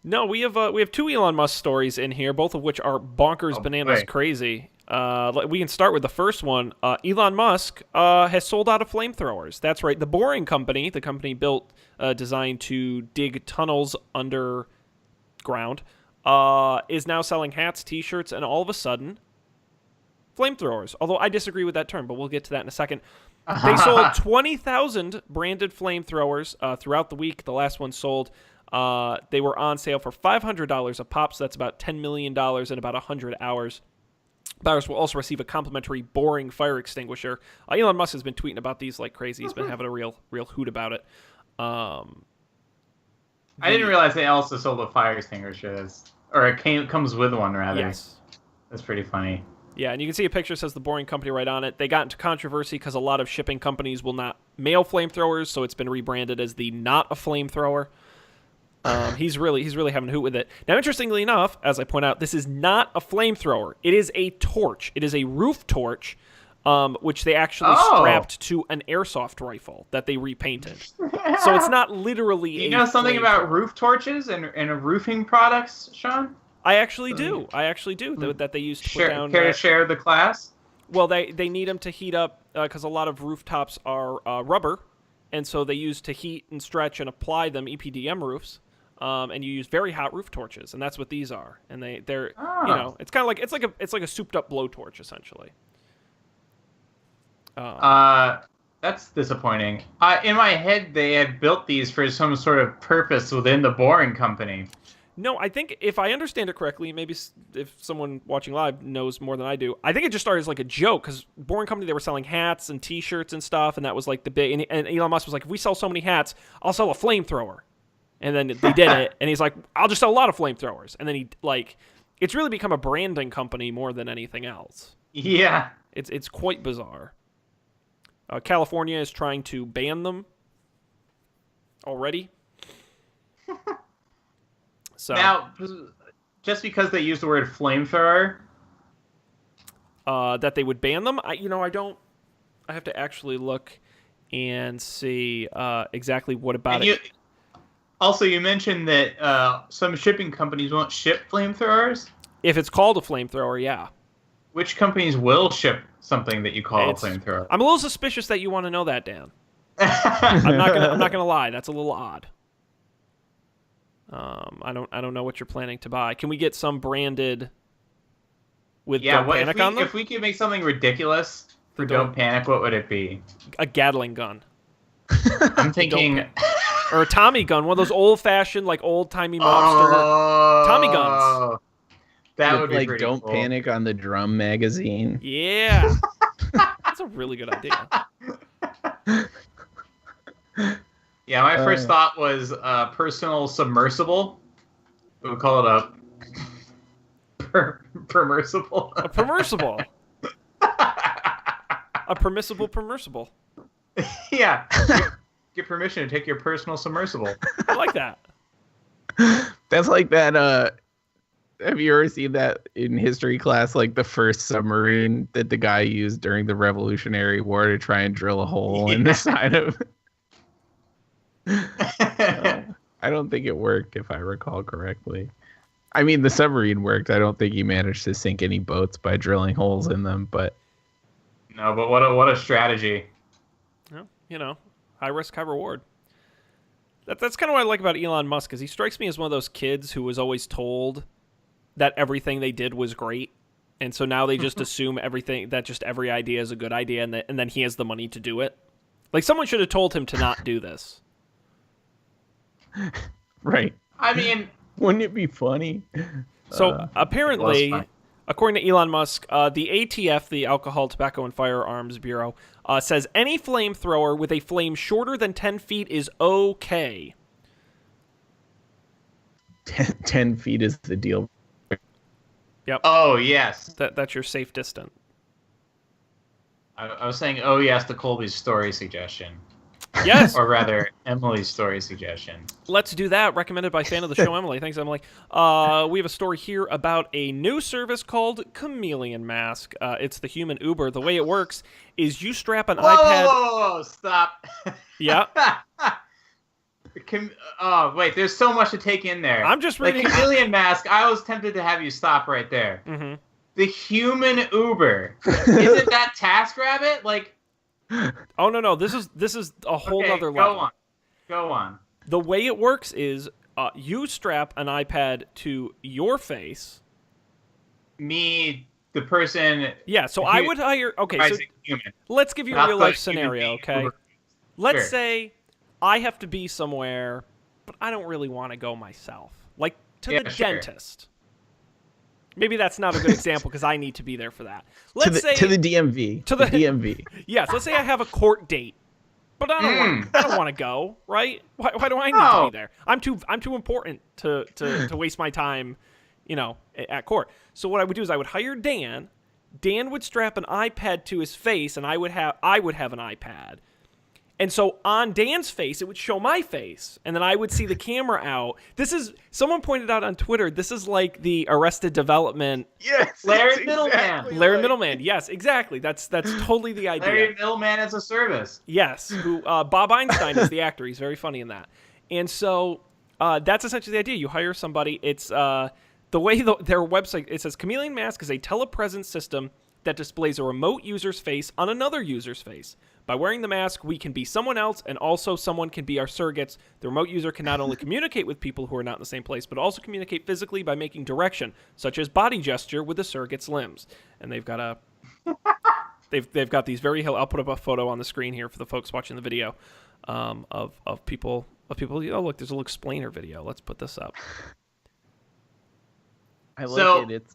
Speaker 1: No, we have two Elon Musk stories in here, both of which are bonkers, bananas, crazy. We can start with the first one. Elon Musk has sold out of flamethrowers. That's right. The Boring Company, the company built, designed to dig tunnels underground, is now selling hats, T-shirts, and all of a sudden, flamethrowers. Although I disagree with that term, but we'll get to that in a second. They sold 20,000 branded flamethrowers throughout the week. The last one sold. They were on sale for $500 a pop, so that's about $10 million in about 100 hours. Buyers will also receive a complimentary Boring fire extinguisher. Elon Musk has been tweeting about these like crazy. He's been having a real hoot about it.
Speaker 2: I didn't realize they also sold a fire extinguisher, or it comes with one rather.
Speaker 1: Yes,
Speaker 2: that's pretty funny.
Speaker 1: Yeah, and you can see a picture that says the Boring Company right on it. They got into controversy because a lot of shipping companies will not mail flamethrowers, so it's been rebranded as the Not a Flamethrower. He's really having a hoot with it. Now, interestingly enough, as I point out, this is not a flamethrower. It is a torch. It is a roof torch, which they actually strapped to an airsoft rifle that they repainted. So it's not literally
Speaker 2: you know something about roof torches and roofing products, Sean?
Speaker 1: I actually do. That they use to put down.
Speaker 2: Care to share the class?
Speaker 1: Well, they need them to heat up because a lot of rooftops are rubber, and so they use to heat and stretch and apply them EPDM roofs. And you use very hot roof torches, and that's what these are. And they're it's kind of like it's like a souped up blowtorch essentially.
Speaker 2: That's disappointing. In my head, they had built these for some sort of purpose within the Boring Company.
Speaker 1: No, I think if I understand it correctly, maybe if someone watching live knows more than I do, I think it just started as like a joke because Boring Company, they were selling hats and T-shirts and stuff, and that was like the big. And Elon Musk was like, if we sell so many hats, I'll sell a flamethrower. And then they did it, and he's like, I'll just sell a lot of flamethrowers. And then it's really become a branding company more than anything else.
Speaker 2: Yeah.
Speaker 1: It's quite bizarre. California is trying to ban them already. So
Speaker 2: now, just because they use the word flamethrower,
Speaker 1: that they would ban them, I have to actually look and see exactly what about it.
Speaker 2: Also, you mentioned that some shipping companies won't ship flamethrowers.
Speaker 1: If it's called a flamethrower, yeah.
Speaker 2: Which companies will ship something that you call a flamethrower?
Speaker 1: I'm a little suspicious that you want to know that, Dan. I'm not gonna lie. That's a little odd. I don't know what you're planning to buy. Can we get some branded with Don't Panic on them?
Speaker 2: If we could make something ridiculous for Don't Panic, what would it be?
Speaker 1: A Gatling gun.
Speaker 2: I'm thinking...
Speaker 1: Or a Tommy gun, one of those old-fashioned, like old-timey mobster Tommy guns.
Speaker 2: That would be
Speaker 3: like
Speaker 2: pretty
Speaker 3: Don't
Speaker 2: cool.
Speaker 3: Panic on the drum magazine.
Speaker 1: Yeah. That's a really good idea.
Speaker 2: Yeah, my first thought was personal submersible. We would call it a permersible.
Speaker 1: A permersible. A permissible permersible.
Speaker 2: Yeah. Get permission to take your personal submersible.
Speaker 1: I like that.
Speaker 3: That's like that. Have you ever seen that in history class? Like the first submarine that the guy used during the Revolutionary War to try and drill a hole in the side of. I don't think it worked, if I recall correctly. I mean, the submarine worked. I don't think he managed to sink any boats by drilling holes in them, but.
Speaker 2: No, but what a strategy.
Speaker 1: Well, high risk, high reward. That's kind of what I like about Elon Musk, because he strikes me as one of those kids who was always told that everything they did was great. And so now they just assume everything, that just every idea is a good idea, and then he has the money to do it. Like, someone should have told him to not do this.
Speaker 3: Right.
Speaker 2: I mean,
Speaker 3: wouldn't it be funny?
Speaker 1: So apparently, according to Elon Musk, the ATF, the Alcohol, Tobacco, and Firearms Bureau, says any flamethrower with a flame shorter than 10 feet is okay.
Speaker 3: 10 feet is the deal.
Speaker 1: Yep.
Speaker 2: Oh, yes.
Speaker 1: That's your safe distance.
Speaker 2: I was saying, oh, yes, to Colby's story suggestion.
Speaker 1: Yes.
Speaker 2: Or rather, Emily's story suggestion.
Speaker 1: Let's do that. Recommended by fan of the show, Emily. Thanks, Emily. We have a story here about a new service called Chameleon Mask. It's the human Uber. The way it works is you strap an iPad...
Speaker 2: Whoa, stop.
Speaker 1: Yeah.
Speaker 2: Oh, wait, there's so much to take in there.
Speaker 1: I'm just reading...
Speaker 2: The Chameleon Mask, I was tempted to have you stop right there.
Speaker 1: Mm-hmm.
Speaker 2: The human Uber. Isn't that TaskRabbit? Like...
Speaker 1: Oh, no. This is a whole other level.
Speaker 2: Go on.
Speaker 1: The way it works is you strap an iPad to your face.
Speaker 2: Me, the person...
Speaker 1: Yeah, so I would hire... Okay, so
Speaker 2: human.
Speaker 1: Let's give you a real-life scenario, okay?
Speaker 2: Uber.
Speaker 1: Let's
Speaker 2: Sure.
Speaker 1: say I have to be somewhere, but I don't really want to go myself. Like, to the dentist. Maybe that's not a good example because I need to be there for that. Let's say
Speaker 3: to the DMV.
Speaker 1: To the
Speaker 3: DMV.
Speaker 1: Yes, let's say I have a court date, but I don't want to go, right? Why do I need to be there? I'm too important to waste my time, at court. So what I would do is I would hire Dan. Dan would strap an iPad to his face, and I would have an iPad. And so on Dan's face, it would show my face, and then I would see the camera out. Someone pointed out on Twitter, this is like the Arrested Development.
Speaker 3: Yes,
Speaker 2: Larry Middleman.
Speaker 1: Larry Middleman, yes, exactly. That's totally the idea.
Speaker 2: Larry Middleman as a service.
Speaker 1: Yes, who Bob Einstein is the actor. He's very funny in that. And so that's essentially the idea. You hire somebody. It's the way their website, it says, Chameleon Mask is a telepresence system that displays a remote user's face on another user's face. By wearing the mask, we can be someone else, and also someone can be our surrogates. The remote user can not only communicate with people who are not in the same place, but also communicate physically by making direction, such as body gesture with the surrogate's limbs. And they've got they've got these very... I'll put up a photo on the screen here for the folks watching the video of people. Oh, look, there's a little explainer video. Let's put this up.
Speaker 3: I like it.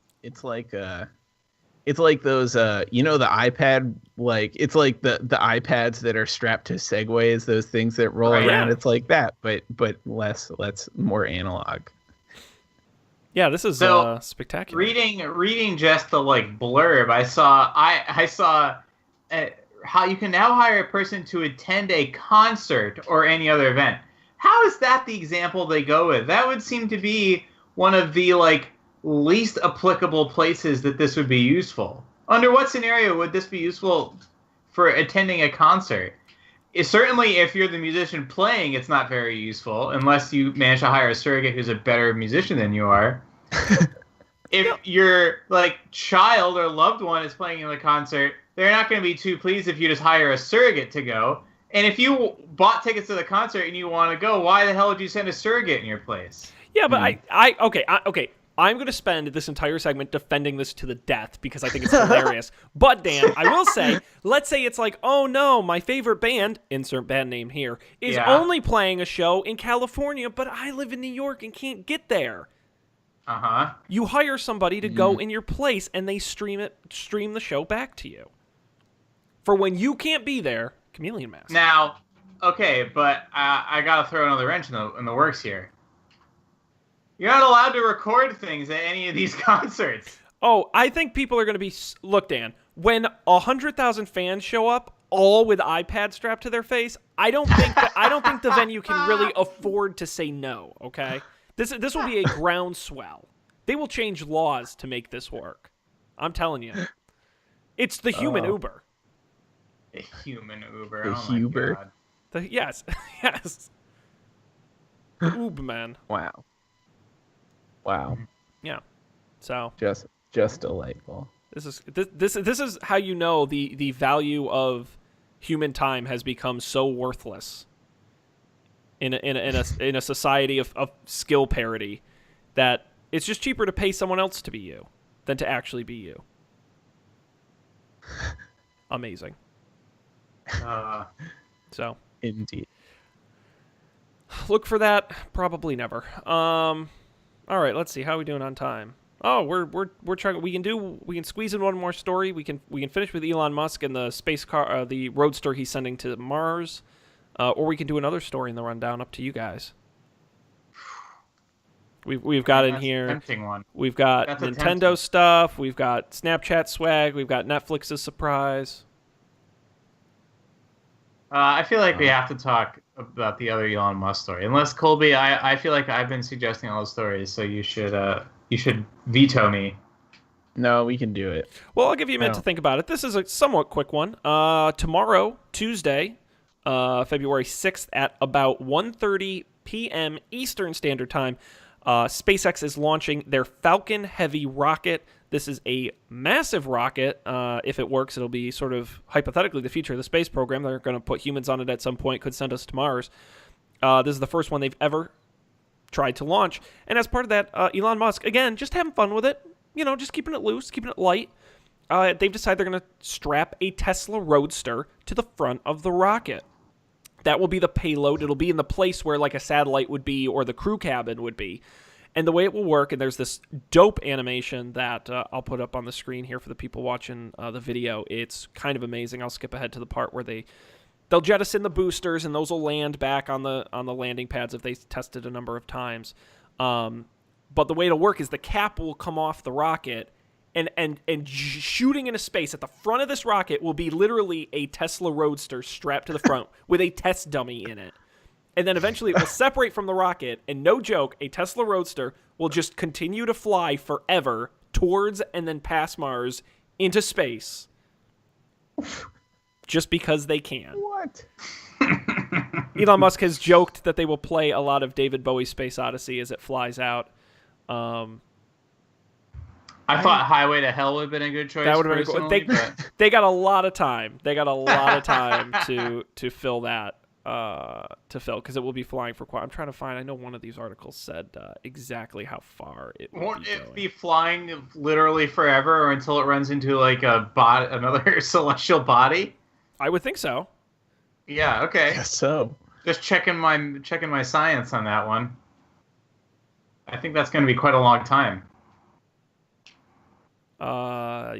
Speaker 3: It's like those, the iPad, like, it's like the iPads that are strapped to Segways, those things that roll around. Yeah. It's like that, but less more analog.
Speaker 1: Yeah, this is spectacular.
Speaker 2: Reading just the blurb, I saw how you can now hire a person to attend a concert or any other event. How is that the example they go with? That would seem to be one of the least applicable places that this would be useful. Under what scenario would this be useful for attending a concert? Certainly, if you're the musician playing, it's not very useful unless you manage to hire a surrogate who's a better musician than you are. If your child or loved one is playing in the concert, they're not going to be too pleased if you just hire a surrogate to go. And if you bought tickets to the concert and you want to go, why the hell would you send a surrogate in your place?
Speaker 1: Yeah, but okay. I'm going to spend this entire segment defending this to the death because I think it's hilarious. But, Dan, I will say, let's say it's like, oh, no, my favorite band, insert band name here, is only playing a show in California, but I live in New York and can't get there.
Speaker 2: Uh-huh.
Speaker 1: You hire somebody to go in your place, and they stream the show back to you. For when you can't be there, Chameleon Mask.
Speaker 2: Now, okay, but I got to throw another wrench in the works here. You're not allowed to record things at any of these concerts.
Speaker 1: Oh, I think people are going to be... Look, Dan, when 100,000 fans show up, all with iPads strapped to their face, I don't think the venue can really afford to say no, okay? This will be a groundswell. They will change laws to make this work. I'm telling you. It's the human Uber.
Speaker 2: The human Uber.
Speaker 3: The Uber.
Speaker 1: Yes. Yes. The Uber man.
Speaker 3: Wow.
Speaker 1: Yeah. So
Speaker 3: just delightful.
Speaker 1: This is how you know the value of human time has become so worthless in a society of skill parity that It's just cheaper to pay someone else to be you than to actually be you. Amazing. So.
Speaker 3: Indeed.
Speaker 1: Look for that. Probably never. All right. Let's see. How are we doing on time? Oh, we're trying. We can squeeze in one more story. We can finish with Elon Musk and the space car, the roadster he's sending to Mars, or we can do another story in the rundown. Up to you guys. We've got in here.
Speaker 2: Tempting one.
Speaker 1: We've got
Speaker 2: That's
Speaker 1: Nintendo stuff. We've got Snapchat swag. We've got Netflix's surprise.
Speaker 2: I feel like we have to talk about the other Elon Musk story. Unless Colby, I feel like I've been suggesting all those stories, so you should veto me.
Speaker 3: No, we can do it.
Speaker 1: Well, I'll give you a minute to think about it. This is a somewhat quick one. Tomorrow, Tuesday, February 6th at about 1:30 p.m. Eastern Standard Time, SpaceX is launching their Falcon Heavy rocket. This is a massive rocket. If it works, it'll be sort of hypothetically the future of the space program. They're going to put humans on it at some point, could send us to Mars. This is the first one they've ever tried to launch. And as part of that, Elon Musk, again, just having fun with it, just keeping it loose, keeping it light. They've decided they're going to strap a Tesla Roadster to the front of the rocket. That will be the payload. It'll be in the place where like a satellite would be or the crew cabin would be. And the way it will work, and there's this dope animation that I'll put up on the screen here for the people watching the video. It's kind of amazing. I'll skip ahead to the part where they'll jettison the boosters, and those will land back on the landing pads if they tested a number of times. But the way it'll work is the cap will come off the rocket, and shooting into space at the front of this rocket will be literally a Tesla Roadster strapped to the front with a test dummy in it. And then eventually it will separate from the rocket, and no joke, a Tesla Roadster will just continue to fly forever towards and then past Mars into space. Just because they can.
Speaker 3: What?
Speaker 1: Elon Musk has joked that they will play a lot of David Bowie's Space Odyssey as it flies out.
Speaker 2: I thought Highway to Hell would have been a good choice.
Speaker 1: That would have been cool. They got a lot of time. They got a lot of time to fill that. Because it will be flying for quite. I'm trying to find. I know one of these articles said exactly how far it will
Speaker 2: Won't
Speaker 1: be
Speaker 2: it
Speaker 1: going.
Speaker 2: be flying literally forever, or until it runs into like another celestial body?
Speaker 1: I would think so.
Speaker 2: Yeah. Okay.
Speaker 3: Guess so.
Speaker 2: Just checking my science on that one. I think that's going to be quite a long time.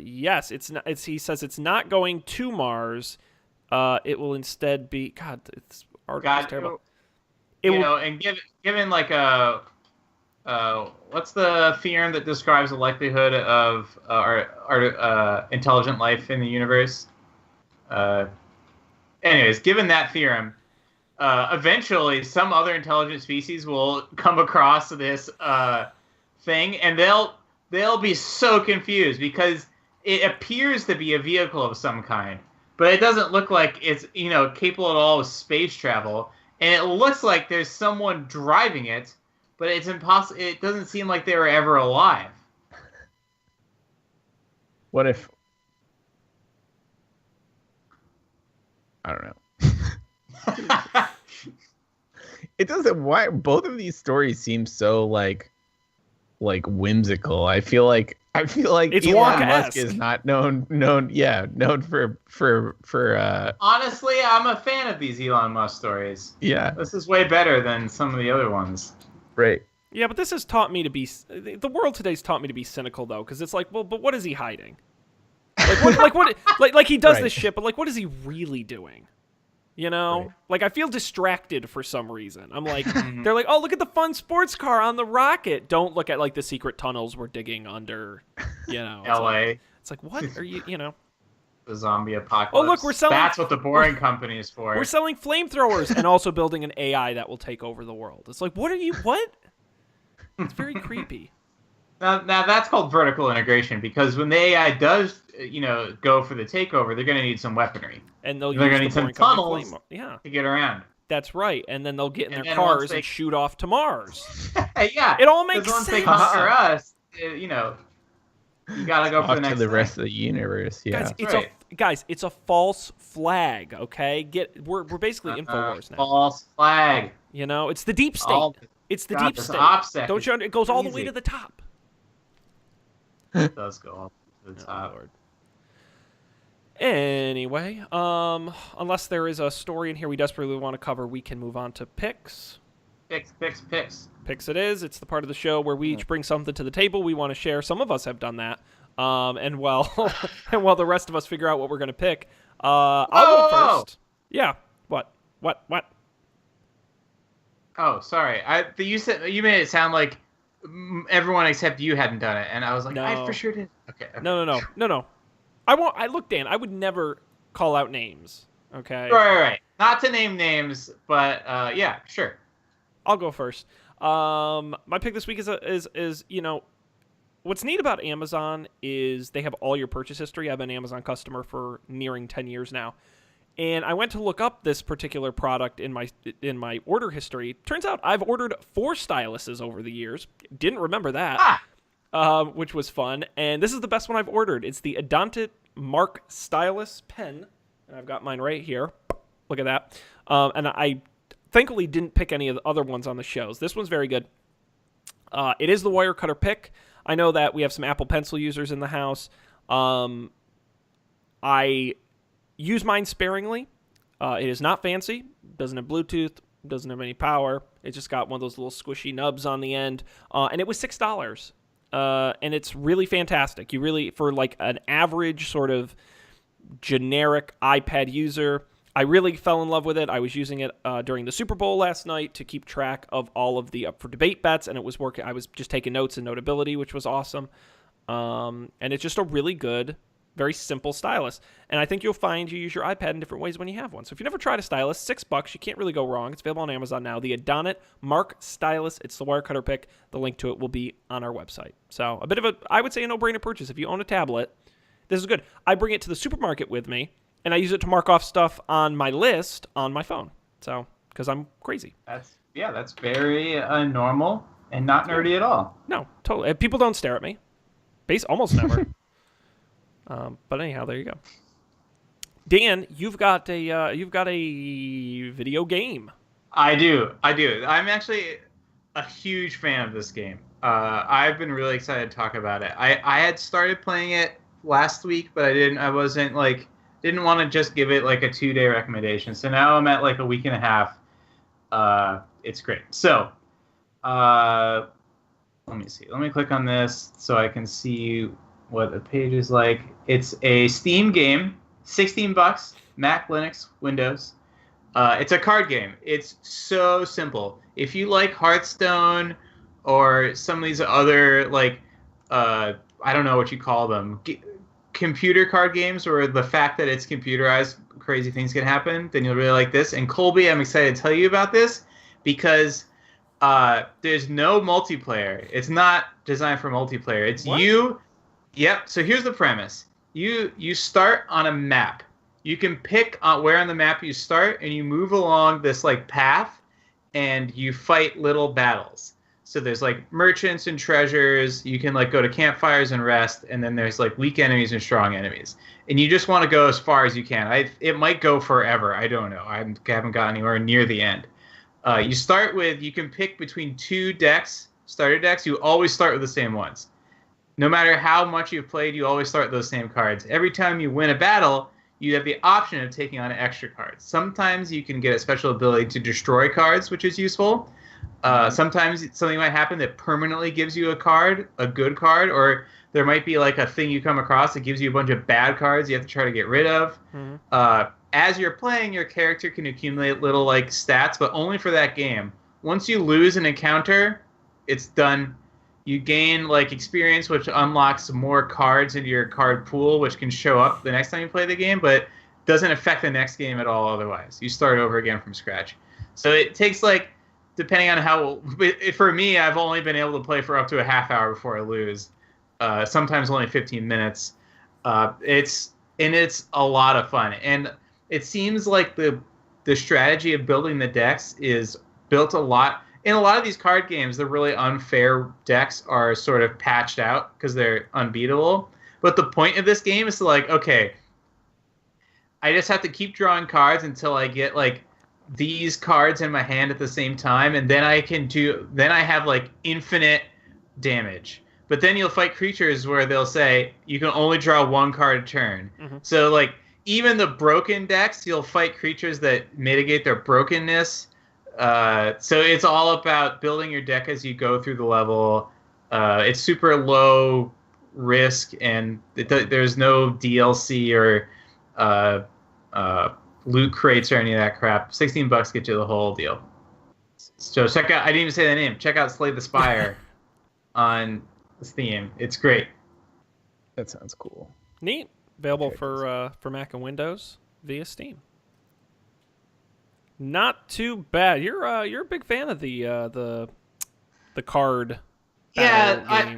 Speaker 1: Yes, it's not. He says it's not going to Mars. It will instead be. God, it's terrible.
Speaker 2: And given like what's the theorem that describes the likelihood of our intelligent life in the universe? Anyways, given that theorem, eventually some other intelligent species will come across this thing, and they'll be so confused because it appears to be a vehicle of some kind. But it doesn't look like it's, capable at all of space travel. And it looks like there's someone driving it, but it's impossible. It doesn't seem like they were ever alive.
Speaker 3: What if... I don't know. It doesn't... Why... Both of these stories seem so, like whimsical. I feel like
Speaker 1: it's
Speaker 3: Elon
Speaker 1: Wonka-esque.
Speaker 3: Musk is not known for
Speaker 2: Honestly, I'm a fan of these Elon Musk stories.
Speaker 3: Yeah.
Speaker 2: This is way better than some of the other ones.
Speaker 3: Right.
Speaker 1: Yeah, but this has taught me to be. The world today's taught me to be cynical though, because it's like, well, but what is he hiding? Like he does
Speaker 3: Right.
Speaker 1: this shit, but like, what is he really doing?
Speaker 3: Right.
Speaker 1: Like I feel distracted for some reason. I'm like, they're like, oh, look at the fun sports car on the rocket. Don't look at like the secret tunnels we're digging under, It's
Speaker 2: L.A.
Speaker 1: It's like, what are you,
Speaker 2: The zombie apocalypse.
Speaker 1: Oh, look, we're selling.
Speaker 2: That's what the boring company is for.
Speaker 1: We're selling flamethrowers and also building an AI that will take over the world. It's like, what? It's very creepy.
Speaker 2: Now that's called vertical integration, because when the AI does, go for the takeover, they're going to need some weaponry.
Speaker 1: And they're
Speaker 2: going to need
Speaker 1: use the
Speaker 2: some
Speaker 1: boring company
Speaker 2: tunnels
Speaker 1: flame.
Speaker 2: to get around.
Speaker 1: That's right. And then they'll get in
Speaker 2: And
Speaker 1: their
Speaker 2: then once
Speaker 1: cars
Speaker 2: they-
Speaker 1: and shoot off to Mars.
Speaker 2: Yeah.
Speaker 1: It all makes
Speaker 2: once
Speaker 1: sense.
Speaker 2: they conquer us, you got to go for
Speaker 3: Off
Speaker 2: the next
Speaker 3: to the
Speaker 2: thing.
Speaker 3: rest of the universe. Yeah.
Speaker 1: Guys, it's a false flag, okay? We're basically InfoWars now.
Speaker 2: False flag.
Speaker 1: It's the deep state. It's the deep
Speaker 2: this
Speaker 1: state.
Speaker 2: OPSEC
Speaker 1: Don't you? It goes all the way
Speaker 2: easy.
Speaker 1: to the top.
Speaker 2: It does go up to the top.
Speaker 1: Lord. Anyway, unless there is a story in here we desperately want to cover, we can move on to picks.
Speaker 2: Picks.
Speaker 1: Picks it is. It's the part of the show where we each bring something to the table we want to share. Some of us have done that. And while the rest of us figure out what we're going to pick, I'll go first. Yeah. What?
Speaker 2: Oh, sorry. You made it sound like everyone except you hadn't done it, and I was like,
Speaker 1: No.
Speaker 2: I for sure did. Okay.
Speaker 1: No. I won't. Look, Dan, I would never call out names. Okay.
Speaker 2: Right. Not to name names, but yeah, sure.
Speaker 1: I'll go first. My pick this week is what's neat about Amazon is they have all your purchase history. I've been an Amazon customer for nearing 10 years now. And I went to look up this particular product in my order history. Turns out I've ordered 4 styluses over the years. Didn't remember that, which was fun. And this is the best one I've ordered. It's the Adontit Mark Stylus pen. And I've got mine right here. Look at that. And I thankfully didn't pick any of the other ones on the shows. This one's very good. It is the wire cutter pick. I know that we have some Apple Pencil users in the house. I use mine sparingly. It is not fancy. Doesn't have Bluetooth. Doesn't have any power. It just got one of those little squishy nubs on the end. And it was $6. And it's really fantastic. You really, for like an average sort of generic iPad user, I really fell in love with it. I was using it during the Super Bowl last night to keep track of all of the up for debate bets, and it was working. I was just taking notes and Notability, which was awesome. And it's just a really good, very simple stylus. And I think you'll find you use your iPad in different ways when you have one. So if you never tried a stylus, $6, you can't really go wrong. It's available on Amazon now. The Adonit Mark Stylus. It's the wire cutter pick. The link to it will be on our website. So a bit of I would say a no-brainer purchase. If you own a tablet, this is good. I bring it to the supermarket with me, and I use it to mark off stuff on my list on my phone. So, because I'm crazy.
Speaker 2: That's very normal and not nerdy at all.
Speaker 1: No, totally. People don't stare at me. Almost never. But anyhow, there you go. Dan, you've got a video game.
Speaker 2: I do. I'm actually a huge fan of this game. I've been really excited to talk about it. I had started playing it last week, but I didn't want to just give it like a 2-day recommendation. So now I'm at like a week and a half. It's great. So, let me see. Let me click on this so I can see what the page is like. It's a Steam game, $16, Mac, Linux, Windows. It's a card game. It's so simple. If you like Hearthstone or some of these other like I don't know what you call them, computer card games where the fact that it's computerized, crazy things can happen, then you'll really like this. And Colby, I'm excited to tell you about this because there's no multiplayer. It's not designed for multiplayer. It's what? Yep. So here's the premise. You start on a map. You can pick on where on the map you start, and you move along this like path, and you fight little battles. So there's like merchants and treasures. You can like go to campfires and rest, and then there's like weak enemies and strong enemies. And you just want to go as far as you can. It might go forever. I don't know. I haven't got anywhere near the end. You can pick between 2 decks, starter decks. You always start with the same ones. No matter how much you've played, you always start those same cards. Every time you win a battle, you have the option of taking on extra cards. Sometimes you can get a special ability to destroy cards, which is useful. Sometimes something might happen that permanently gives you a good card, or there might be like a thing you come across that gives you a bunch of bad cards you have to try to get rid of. Mm-hmm. As you're playing, your character can accumulate little like stats, but only for that game. Once you lose an encounter, it's done. You gain like experience, which unlocks more cards into your card pool, which can show up the next time you play the game, but doesn't affect the next game at all otherwise. You start over again from scratch. So it takes like, depending on how, for me, I've only been able to play for up to a half hour before I lose. Sometimes only 15 minutes. It's a lot of fun. And it seems like the strategy of building the decks is built a lot. In a lot of these card games, the really unfair decks are sort of patched out because they're unbeatable. But the point of this game is to like, okay, I just have to keep drawing cards until I get like these cards in my hand at the same time, and then I have like infinite damage. but then you'll fight creatures where they'll say you can only draw one card a turn. Mm-hmm. So like even the broken decks, you'll fight creatures that mitigate their brokenness. So it's all about building your deck as you go through the level. It's super low risk, and there's no DLC or loot crates or any of that crap. $16 gets you the whole deal. So check out. I didn't even say the name. Check out Slay the Spire on Steam. It's great.
Speaker 3: That sounds cool.
Speaker 1: Neat. Available for Mac and Windows via Steam. Not too bad. You're a big fan of the card.
Speaker 2: Yeah,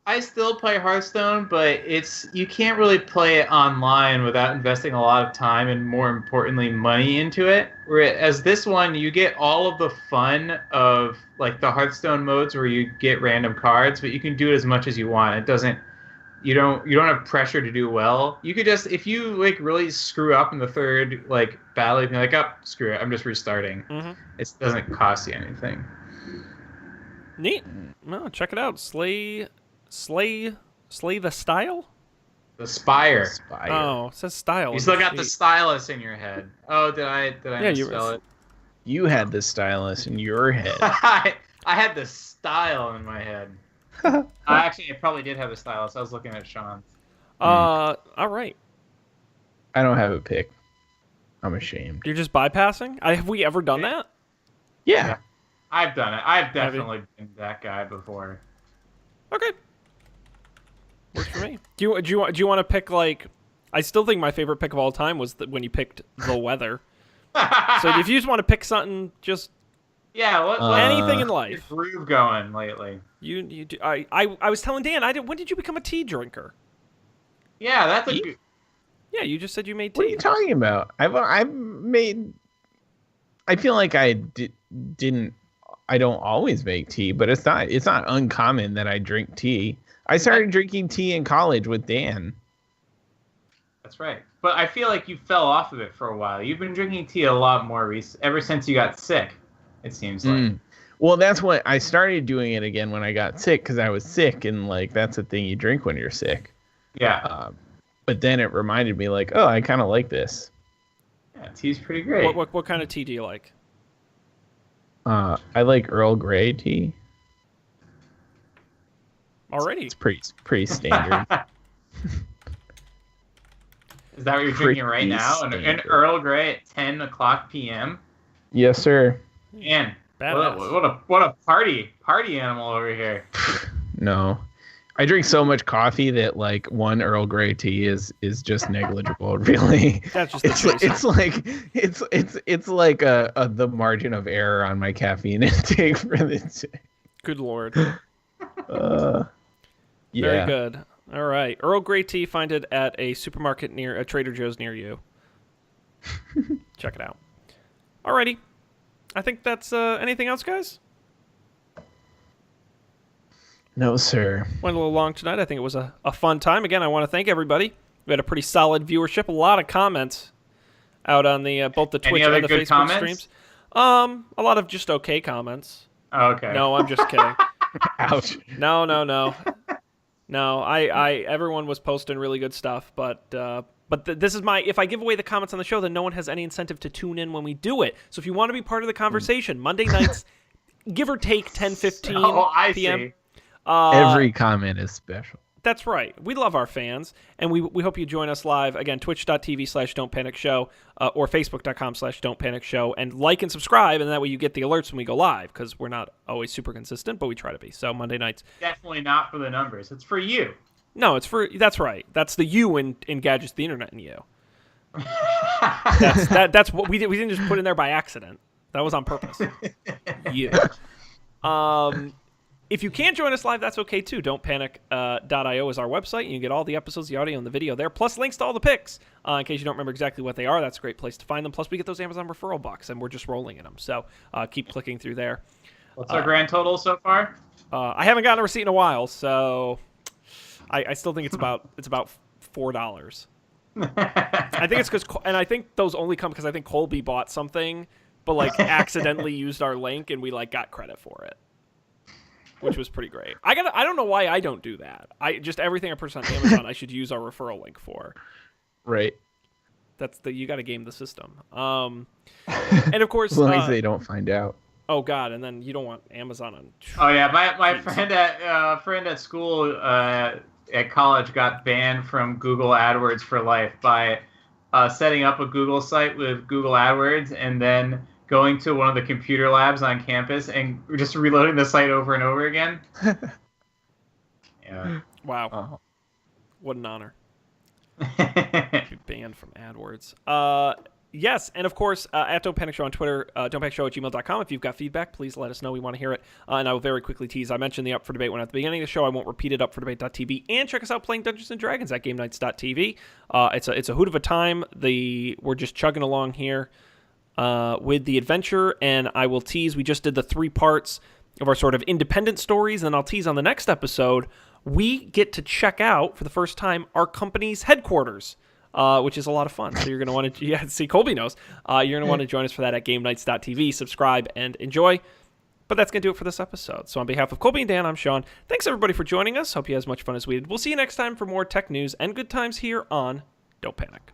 Speaker 2: I still play Hearthstone, but you can't really play it online without investing a lot of time and, more importantly, money into it. Whereas this one, you get all of the fun of like the Hearthstone modes where you get random cards, but you can do it as much as you want. It doesn't. You don't have pressure to do well. You could just, if you like really screw up in the third like battle, you can be like, oh, screw it, I'm just restarting. Mm-hmm. It doesn't cost you anything.
Speaker 1: Neat. No, check it out. Slay the style?
Speaker 2: The Spire.
Speaker 1: Oh, it says style.
Speaker 2: You still got the stylus in your head. Oh, did I misspell it?
Speaker 3: You had the stylus in your head.
Speaker 2: I had the style in my head. I probably did have a stylus. I was looking at Sean's.
Speaker 1: All right.
Speaker 3: I don't have a pick. I'm ashamed.
Speaker 1: You're just bypassing? Have we ever done that?
Speaker 3: Yeah.
Speaker 2: I've done it. I've definitely been that guy before.
Speaker 1: Okay. Works for me. Do you want to pick like? I still think my favorite pick of all time was when you picked the weather. So if you just want to pick something, just
Speaker 2: what
Speaker 1: anything in life.
Speaker 2: Your groove going lately?
Speaker 1: You do, I was telling Dan. When did you become a tea drinker?
Speaker 2: Yeah, that's a good.
Speaker 1: Yeah, you just said you made tea.
Speaker 3: What are you talking about? I've made. I feel like I didn't. I don't always make tea, but it's not uncommon that I drink tea. I started drinking tea in college with Dan.
Speaker 2: That's right. But I feel like you fell off of it for a while. You've been drinking tea a lot more ever since you got sick, it seems like.
Speaker 3: Well, that's what I started doing it again when I got sick, because I was sick, and like that's the thing you drink when you're sick.
Speaker 2: Yeah.
Speaker 3: But then it reminded me like, oh, I kind of like this.
Speaker 2: Yeah, tea's pretty great.
Speaker 1: What kind of tea do you like?
Speaker 3: I like Earl Grey tea.
Speaker 1: Already?
Speaker 3: It's pretty standard.
Speaker 2: Is that what you're drinking right now? An Earl Grey at 10 o'clock p.m.?
Speaker 3: Yes, sir.
Speaker 2: Man, what a party animal over here.
Speaker 3: No. I drink so much coffee that like one Earl Grey tea is just negligible, really.
Speaker 1: That's just
Speaker 3: it's like the margin of error on my caffeine intake for the day.
Speaker 1: Good Lord.
Speaker 3: Yeah.
Speaker 1: Very good. All right. Earl Grey tea, find it at a supermarket near a Trader Joe's near you. Check it out. Alrighty. I think that's anything else, guys?
Speaker 3: No, sir.
Speaker 1: Went a little long tonight. I think it was a fun time. Again, I want to thank everybody. We had a pretty solid viewership. A lot of comments out on the both the Twitch and the Facebook comments? Streams. A lot of just okay comments.
Speaker 2: Oh, okay.
Speaker 1: No, I'm just kidding.
Speaker 3: Ouch.
Speaker 1: No. No, everyone was posting really good stuff, but this is if I give away the comments on the show, then no one has any incentive to tune in when we do it. So if you want to be part of the conversation, Monday nights, give or take 10:15 p.m.
Speaker 2: See.
Speaker 3: Every comment is special.
Speaker 1: That's right. We love our fans, and we hope you join us live. Again, twitch.tv/don'tpanicshow or facebook.com/don'tpanicshow, and like and subscribe, and that way you get the alerts when we go live, because we're not always super consistent, but we try to be. So Monday nights.
Speaker 2: Definitely not for the numbers. It's for you.
Speaker 1: No, that's right. That's the you in Gadgets, the Internet, and you. That's what we did. We didn't just put in there by accident. That was on purpose. You. If you can't join us live, that's okay too. Don'tPanic.io is our website. You can get all the episodes, the audio, and the video there, plus links to all the picks. In case you don't remember exactly what they are, that's a great place to find them. Plus, we get those Amazon referral bucks, and we're just rolling in them. So keep clicking through there.
Speaker 2: What's our grand total so far?
Speaker 1: I haven't gotten a receipt in a while, so I still think it's about $4. I think it's because, and I think those only come because I think Colby bought something, but like accidentally used our link, and we like got credit for it. which was pretty great. I don't know why I don't do that. Everything I purchase on Amazon, I should use our referral link for.
Speaker 3: Right.
Speaker 1: You got to game the system. And of course,
Speaker 3: as long as they don't find out.
Speaker 1: Oh God! And then you don't want Amazon on.
Speaker 2: Oh yeah, my friend at school at college got banned from Google AdWords for life by setting up a Google site with Google AdWords and then going to one of the computer labs on campus and just reloading the site over and over again. Yeah.
Speaker 1: Wow.
Speaker 3: Oh.
Speaker 1: What an honor. Be banned from AdWords. Yes, and of course, at Don't Panic Show on Twitter, don'tpanicshow@gmail.com. If you've got feedback, please let us know. We want to hear it. And I will very quickly tease. I mentioned the Up for Debate one at the beginning of the show. I won't repeat it. UpForDebate.tv. And check us out playing Dungeons & Dragons at GameNights.tv. It's a hoot of a time. We're just chugging along here with the adventure. And I will tease. We just did the 3 parts of our sort of independent stories. And I'll tease on the next episode. We get to check out, for the first time, our company's headquarters. Which is a lot of fun. So you're going to want to, see, Colby knows. You're going to want to join us for that at GameNights.tv. Subscribe and enjoy. But that's going to do it for this episode. So on behalf of Colby and Dan, I'm Sean. Thanks, everybody, for joining us. Hope you had as much fun as we did. We'll see you next time for more tech news and good times here on Don't Panic.